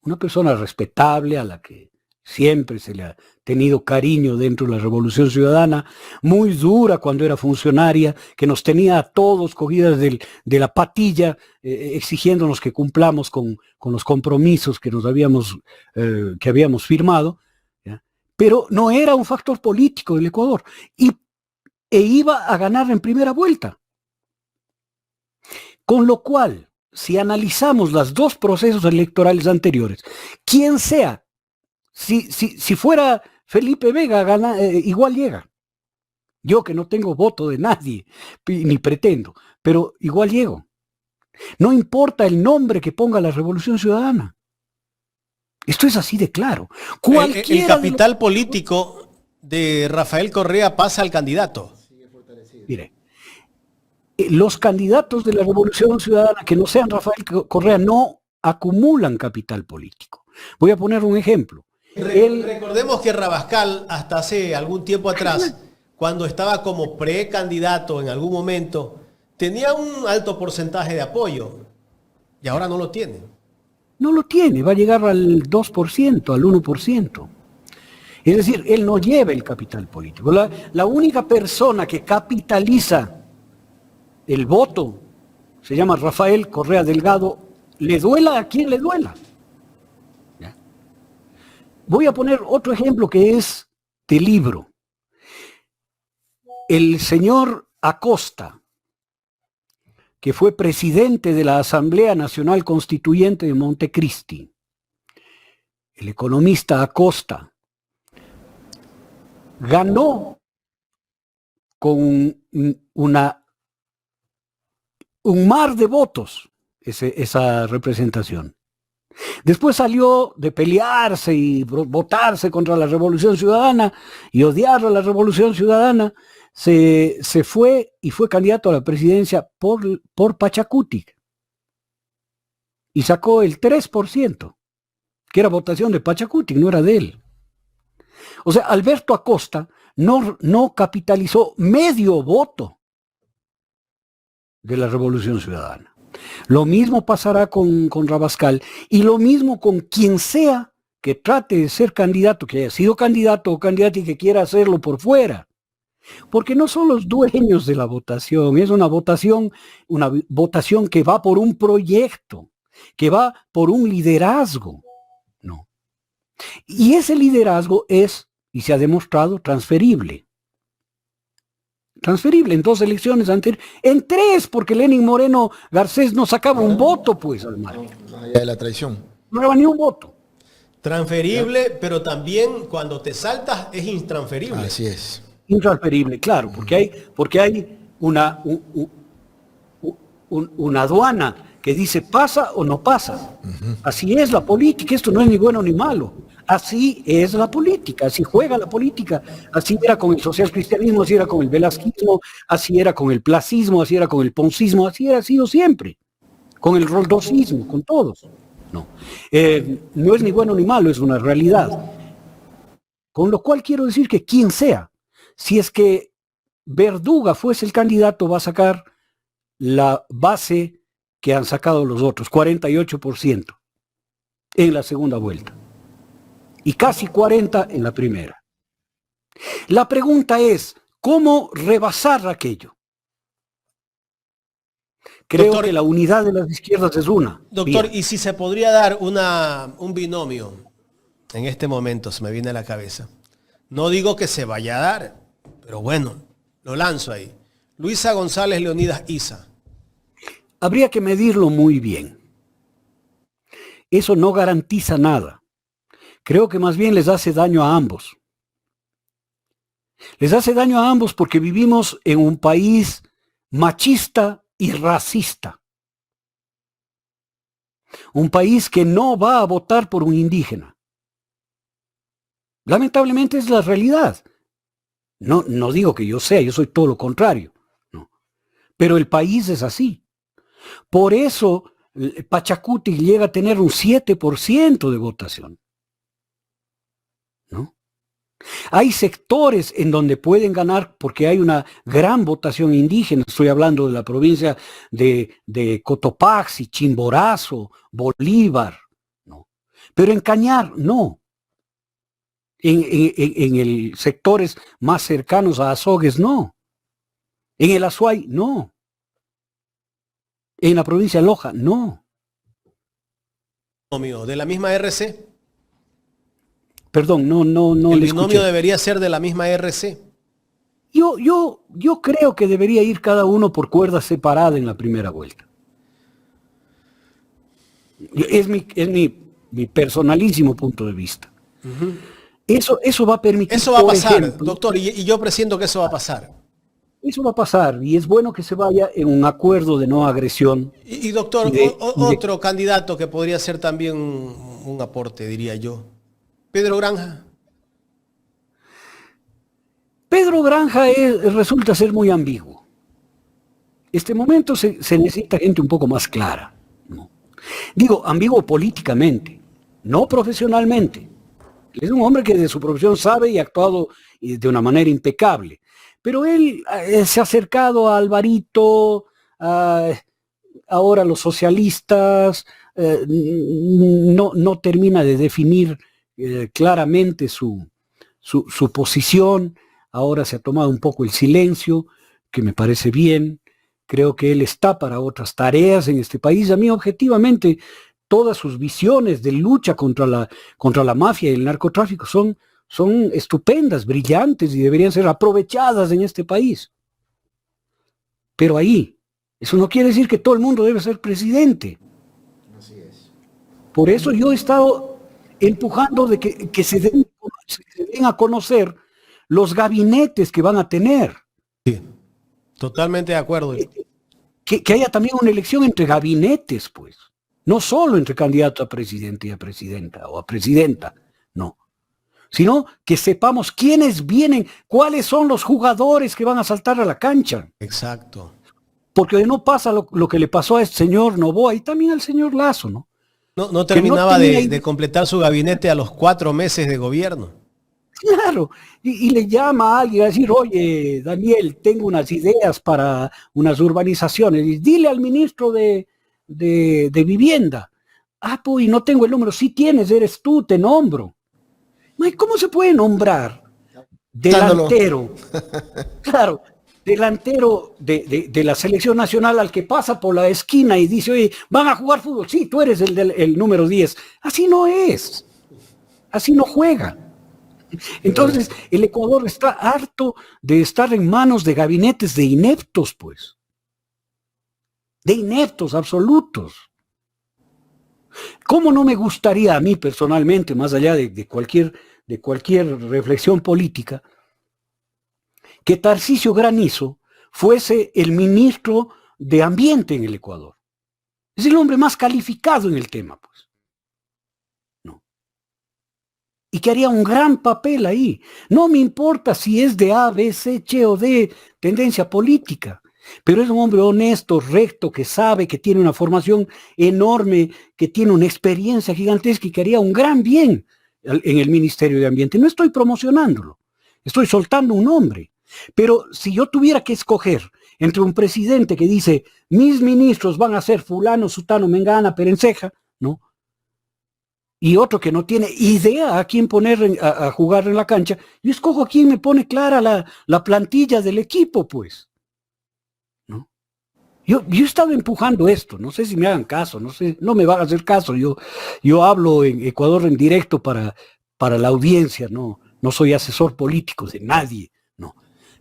Una persona respetable a la que siempre se le ha tenido cariño dentro de la Revolución Ciudadana, muy dura cuando era funcionaria, que nos tenía a todos cogidas de la patilla, exigiéndonos que cumplamos con los compromisos que que habíamos firmado, ¿ya? Pero no era un factor político del Ecuador e iba a ganar en primera vuelta. Con lo cual, si analizamos los dos procesos electorales anteriores, quien sea, si fuera Felipe Vega, igual llega. Yo que no tengo voto de nadie, ni pretendo, pero igual llego. No importa el nombre que ponga la Revolución Ciudadana. Esto es así de claro. El capital político de Rafael Correa pasa al candidato. Mire, los candidatos de la Revolución Ciudadana que no sean Rafael Correa no acumulan capital político. Voy a poner un ejemplo. Recordemos que Rabascal, hasta hace algún tiempo atrás, cuando estaba como precandidato en algún momento, tenía un alto porcentaje de apoyo y ahora no lo tiene. No lo tiene, va a llegar al 2%, al 1%. Es decir, él no lleva el capital político. La única persona que capitaliza el voto se llama Rafael Correa Delgado, le duela a quien le duela. ¿Ya? Voy a poner otro ejemplo que es de libro. El señor Acosta, que fue presidente de la Asamblea Nacional Constituyente de Montecristi, el economista Acosta, ganó con un mar de votos esa representación. Después salió de pelearse y votarse contra la Revolución Ciudadana y odiar a la Revolución Ciudadana. Se fue y fue candidato a la presidencia por Pachacutic y sacó el 3%, que era votación de Pachacutic, no era de él. O sea, Alberto Acosta no capitalizó medio voto de la Revolución Ciudadana. Lo mismo pasará con Rabascal y lo mismo con quien sea que trate de ser candidato, que haya sido candidato o candidata y que quiera hacerlo por fuera. Porque no son los dueños de la votación, es una votación que va por un proyecto, que va por un liderazgo. No. Y ese liderazgo es, y se ha demostrado, transferible. Transferible en 2 elecciones anteriores, en 3, porque Lenín Moreno Garcés no sacaba un voto, pues, al margen. Allá de la traición. No daba ni un voto. Transferible, pero también cuando te saltas es intransferible. Así es. Intransferible, claro, porque hay una aduana que dice pasa o no pasa. Así es la política, esto no es ni bueno ni malo. Así es la política, así juega la política. Así era con el socialcristianismo, así era con el velasquismo, así era con el placismo, así era con el poncismo, así ha sido siempre. Con el roldosismo, con todos. No. No es ni bueno ni malo, es una realidad. Con lo cual quiero decir que quien sea, si es que Verduga fuese el candidato, va a sacar la base que han sacado los otros, 48% en la segunda vuelta y casi 40% en la primera. La pregunta es, ¿cómo rebasar aquello? Creo, doctor, que la unidad de las izquierdas es una. Doctor, bien. ¿Y si se podría dar un binomio? En este momento se me viene a la cabeza. No digo que se vaya a dar, pero bueno, lo lanzo ahí. Luisa González, Leonidas Issa. Habría que medirlo muy bien. Eso no garantiza nada. Creo que más bien les hace daño a ambos. Les hace daño a ambos porque vivimos en un país machista y racista. Un país que no va a votar por un indígena. Lamentablemente es la realidad. No digo que yo sea, yo soy todo lo contrario. No. Pero el país es así. Por eso Pachacuti llega a tener un 7% de votación, ¿no? Hay sectores en donde pueden ganar porque hay una gran votación indígena. Estoy hablando de la provincia de Cotopaxi, Chimborazo, Bolívar, ¿no? Pero en Cañar, no. En el sectores más cercanos a Azogues, no. En el Azuay, no. En la provincia de Loja, no. ¿De la misma RC? Perdón, no El le binomio escuché. debería ser de la misma RC. Yo creo que debería ir cada uno por cuerda separada en la primera vuelta. Es mi personalísimo punto de vista. Uh-huh. Eso va a permitir. Eso va a por pasar, ejemplo, doctor, y yo presiento que eso va a pasar. Eso va a pasar y es bueno que se vaya en un acuerdo de no agresión. Y doctor, otro candidato que podría ser también un aporte, diría yo. Pedro Granja. Pedro Granja resulta ser muy ambiguo. Este momento se necesita gente un poco más clara, ¿no? Digo, ambiguo políticamente, no profesionalmente. Es un hombre que de su profesión sabe y ha actuado de una manera impecable. Pero él se ha acercado a Alvarito, ahora a los socialistas, no termina de definir claramente su posición. Ahora se ha tomado un poco el silencio, que me parece bien. Creo que él está para otras tareas en este país. A mí, objetivamente, todas sus visiones de lucha contra la mafia y el narcotráfico son estupendas, brillantes y deberían ser aprovechadas en este país. Pero ahí, eso no quiere decir que todo el mundo debe ser presidente. Así es. Por eso yo he estado empujando de que se den a conocer los gabinetes que van a tener. Sí, totalmente de acuerdo. Que haya también una elección entre gabinetes, pues. No solo entre candidato a presidente y a presidenta o a presidenta, no. Sino que sepamos quiénes vienen, cuáles son los jugadores que van a saltar a la cancha. Exacto. Porque no pasa lo que le pasó a este señor Noboa y también al señor Lasso, ¿no? No terminaba de completar su gabinete a los 4 meses de gobierno. Claro, y le llama a alguien a decir, oye, Daniel, tengo unas ideas para unas urbanizaciones. Y dile al ministro de Vivienda. Ah, pues no tengo el número. Sí tienes, eres tú, te nombro. ¿Cómo se puede nombrar? Delantero. Claro, delantero de la selección nacional al que pasa por la esquina y dice, oye, van a jugar fútbol. Sí, tú eres el número 10. Así no es. Así no juega. Entonces, el Ecuador está harto de estar en manos de gabinetes de ineptos, pues. De ineptos absolutos. ¿Cómo no me gustaría a mí personalmente, más allá de cualquier reflexión política, que Tarcisio Granizo fuese el ministro de Ambiente en el Ecuador? Es el hombre más calificado en el tema, pues. No. Y que haría un gran papel ahí. No me importa si es de A, B, C, H o D tendencia política. Pero es un hombre honesto, recto, que sabe, que tiene una formación enorme, que tiene una experiencia gigantesca y que haría un gran bien en el Ministerio de Ambiente. No estoy promocionándolo, estoy soltando un nombre. Pero si yo tuviera que escoger entre un presidente que dice, mis ministros van a ser fulano, sutano, mengana, perenceja, ¿no? Y otro que no tiene idea a quién poner a jugar en la cancha, yo escojo a quien me pone clara la plantilla del equipo, pues. Yo he estado empujando esto, no sé si me hagan caso, no me van a hacer caso, yo hablo en Ecuador en directo para la audiencia, no soy asesor político de nadie, no.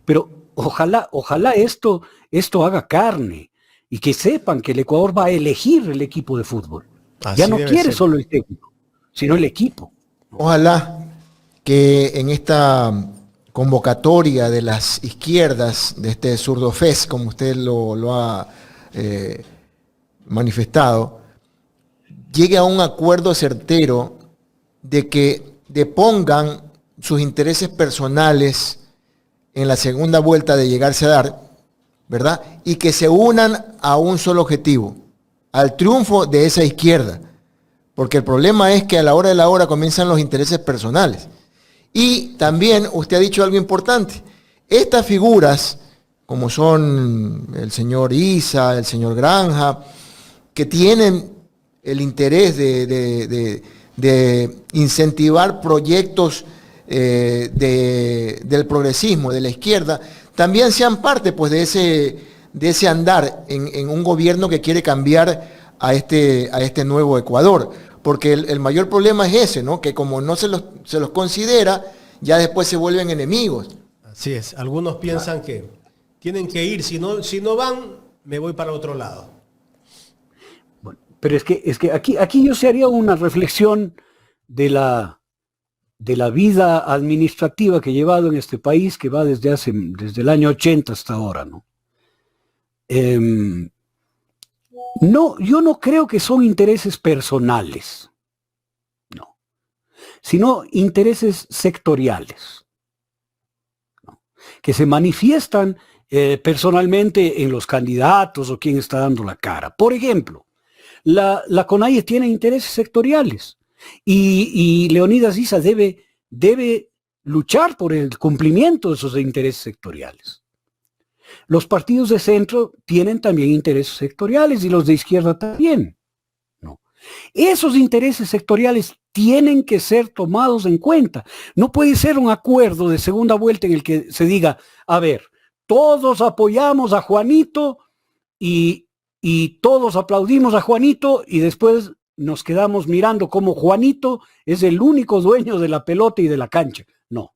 Pero ojalá esto haga carne y que sepan que el Ecuador va a elegir el equipo de fútbol. Así ya no quiere ser. solo el técnico, sino el equipo. Ojalá que en esta convocatoria de las izquierdas, de este Zurdo Fest, como usted lo ha manifestado, llegue a un acuerdo certero de que depongan sus intereses personales en la segunda vuelta de llegarse a dar, ¿verdad? Y que se unan a un solo objetivo, al triunfo de esa izquierda. Porque el problema es que a la hora de la hora comienzan los intereses personales. Y también usted ha dicho algo importante. Estas figuras, como son el señor Issa, el señor Granja, que tienen el interés de incentivar proyectos del progresismo, de la izquierda, también sean parte pues, de ese andar en un gobierno que quiere cambiar a este nuevo Ecuador. Porque el mayor problema es ese, ¿no? Que como no se los considera, ya después se vuelven enemigos. Así es. Algunos piensan que tienen que ir. Si no van, me voy para otro lado. Bueno, pero es que aquí yo se haría una reflexión de la vida administrativa que he llevado en este país, que va desde el año 80 hasta ahora, ¿no? No, yo no creo que son intereses personales, no, sino intereses sectoriales, ¿no? Que se manifiestan personalmente en los candidatos o quien está dando la cara. Por ejemplo, la CONAIE tiene intereses sectoriales y Leonidas Issa debe luchar por el cumplimiento de esos intereses sectoriales. Los partidos de centro tienen también intereses sectoriales y los de izquierda también, ¿no? Esos intereses sectoriales tienen que ser tomados en cuenta. No puede ser un acuerdo de segunda vuelta en el que se diga, a ver, todos apoyamos a Juanito y todos aplaudimos a Juanito y después nos quedamos mirando cómo Juanito es el único dueño de la pelota y de la cancha. No.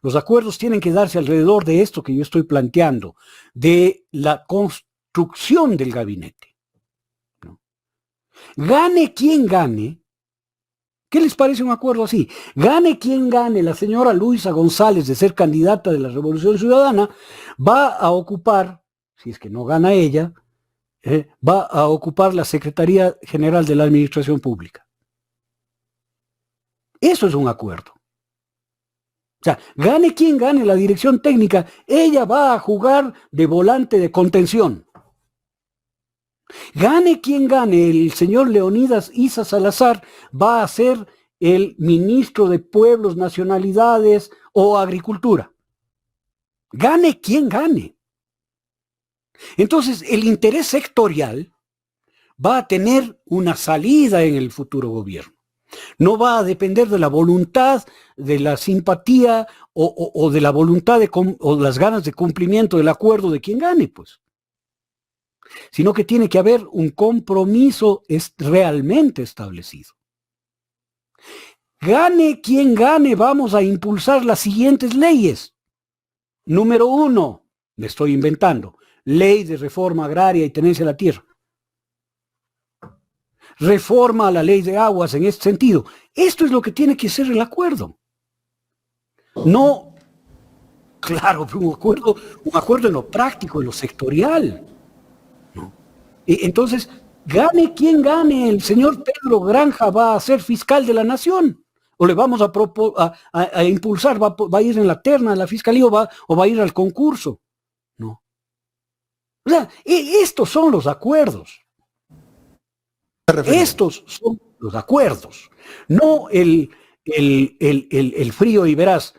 Los acuerdos tienen que darse alrededor de esto que yo estoy planteando, de la construcción del gabinete, ¿no? Gane quien gane. ¿Qué les parece un acuerdo así? Gane quien gane, la señora Luisa González de ser candidata de la Revolución Ciudadana, va a ocupar, si es que no gana ella, va a ocupar la Secretaría General de la Administración Pública. Eso es un acuerdo. O sea, gane quien gane la dirección técnica, ella va a jugar de volante de contención. Gane quien gane, el señor Leonidas Issa Salazar va a ser el ministro de Pueblos, Nacionalidades o Agricultura. Gane quien gane. Entonces, el interés sectorial va a tener una salida en el futuro gobierno. No va a depender de la voluntad, de la simpatía o de la voluntad o las ganas de cumplimiento del acuerdo de quien gane, pues. Sino que tiene que haber un compromiso realmente establecido. Gane quien gane, vamos a impulsar las siguientes leyes. Número 1, me estoy inventando, ley de reforma agraria y tenencia de la tierra. Reforma a la ley de aguas en este sentido. Esto es lo que tiene que ser el acuerdo. No, claro, un acuerdo en lo práctico, en lo sectorial. ¿No? Entonces, gane quien gane, el señor Pedro Granja va a ser fiscal de la nación. O le vamos a impulsar, va a ir en la terna de la fiscalía o va a ir al concurso. No. O sea, estos son los acuerdos. Estos son los acuerdos, no el frío y verás.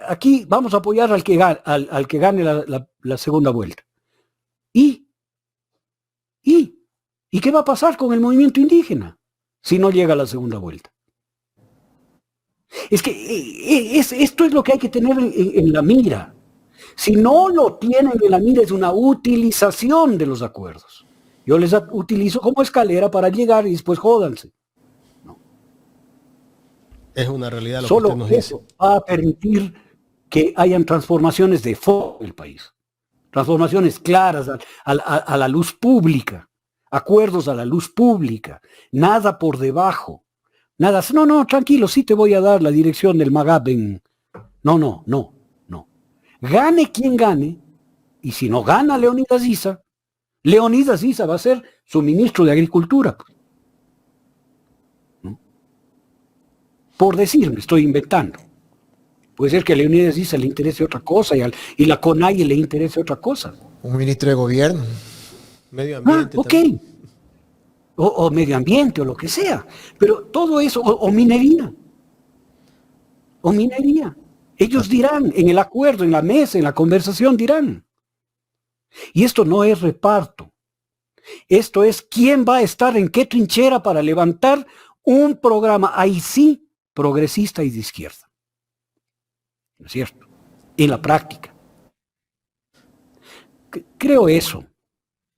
Aquí vamos a apoyar al que gane la segunda vuelta. ¿Y qué va a pasar con el movimiento indígena si no llega a la segunda vuelta? Es que esto es lo que hay que tener en la mira. Si no lo tienen en la mira, es una utilización de los acuerdos. Yo les utilizo como escalera para llegar y después jódanse. No. Es una realidad lo Solo que usted nos dice. eso va a permitir que hayan transformaciones de fondo en el país. Transformaciones claras a la luz pública. Acuerdos a la luz pública. Nada por debajo. Nada. No, tranquilo, sí te voy a dar la dirección del MAGAP en... No. Gane quien gane. Y si no gana Leonidas Issa va a ser su ministro de Agricultura. ¿No? Por decir, me estoy inventando. Puede ser que a Leonidas Issa le interese otra cosa y la CONAIE le interese otra cosa. Un ministro de gobierno. Medio ambiente. Ok. También. O medio ambiente o lo que sea. Pero todo eso, o minería. O minería. Ellos dirán, en el acuerdo, en la mesa, en la conversación dirán. Y esto no es reparto. Esto es quién va a estar en qué trinchera para levantar un programa, ahí sí, progresista y de izquierda. ¿No es cierto? En la práctica. Creo eso.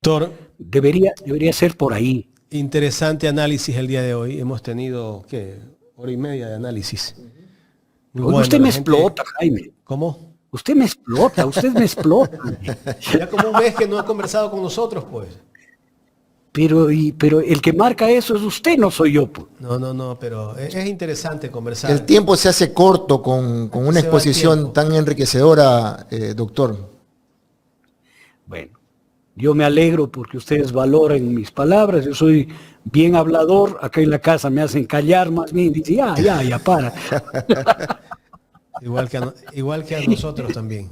Doctor, Debería ser por ahí. interesante análisis el día de hoy. Hemos tenido, ¿qué? Hora y media de análisis. Muy Oye, bueno, usted me la gente- explota, Jaime. ¿Cómo? Usted me explota. Ya como un mes que no ha conversado con nosotros, pues. Pero el que marca eso es usted, no soy yo. Pues. No, pero es interesante conversar. El tiempo se hace corto con una Se va el exposición tiempo. tan enriquecedora, doctor. Bueno, yo me alegro porque ustedes valoran mis palabras. Yo soy bien hablador. Acá en la casa me hacen callar más bien. Dice, ya, para. Igual que a nosotros también.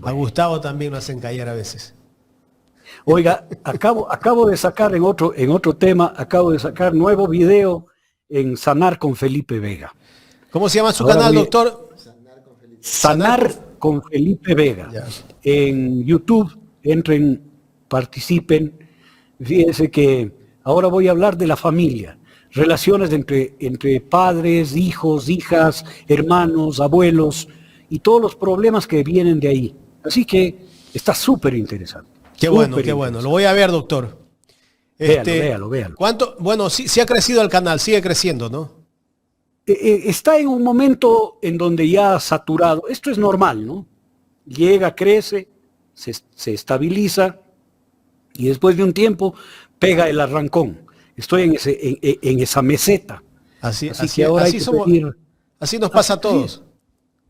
A Gustavo también lo hacen callar a veces. Oiga, acabo de sacar en otro tema, acabo de sacar nuevo video en Sanar con Felipe Vega. ¿Cómo se llama su Ahora canal, voy- doctor? Sanar con Felipe Vega. Ya. En YouTube, entren, participen. Fíjense que ahora voy a hablar de la familia, relaciones entre padres, hijos, hijas, hermanos, abuelos y todos los problemas que vienen de ahí. Así que está súper interesante. Qué bueno, qué bueno. Lo voy a ver, doctor. Véalo. ¿Cuánto? Bueno, sí ha crecido el canal, sigue creciendo, ¿no? Está en un momento en donde ya ha saturado. Esto es normal, ¿no? Llega, crece, se estabiliza y después de un tiempo pega el arrancón. Estoy en esa meseta. Así que ahora hay así que somos, pedir- así nos pasa a todos.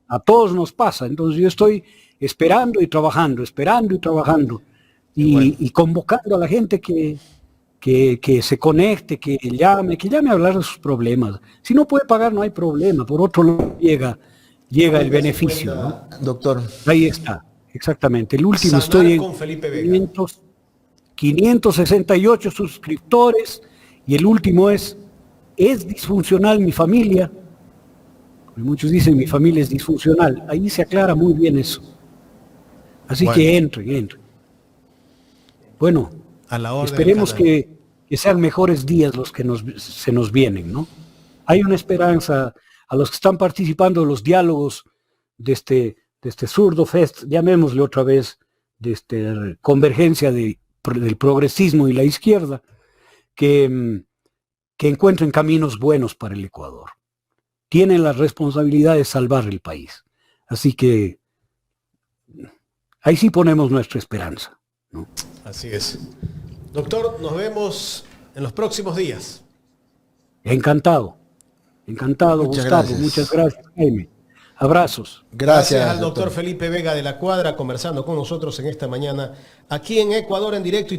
A todos nos pasa. Entonces yo estoy esperando y trabajando y convocando a la gente que se conecte, que llame a hablar de sus problemas. Si no puede pagar, no hay problema. Por otro lado, llega el beneficio, ¿no? Doctor. Ahí está, exactamente. El último, Sanar estoy en con Felipe Vega. 568 suscriptores y el último ¿es disfuncional mi familia? Muchos dicen mi familia es disfuncional. Ahí se aclara muy bien eso. Así Bueno. que entren. Bueno, A la orden del esperemos canal. que sean mejores días los que se nos vienen, ¿no? Hay una esperanza a los que están participando de los diálogos de este Zurdo Fest, llamémosle otra vez, de esta convergencia del progresismo y la izquierda, que encuentren caminos buenos para el Ecuador. Tienen la responsabilidad de salvar el país. Así que ahí sí ponemos nuestra esperanza, ¿no? Así es. Doctor, nos vemos en los próximos días. Encantado, Muchas Gustavo. gracias. Muchas gracias, Jaime. Abrazos. Gracias, al doctor Felipe Vega de la Cuadra conversando con nosotros en esta mañana aquí en Ecuador en directo.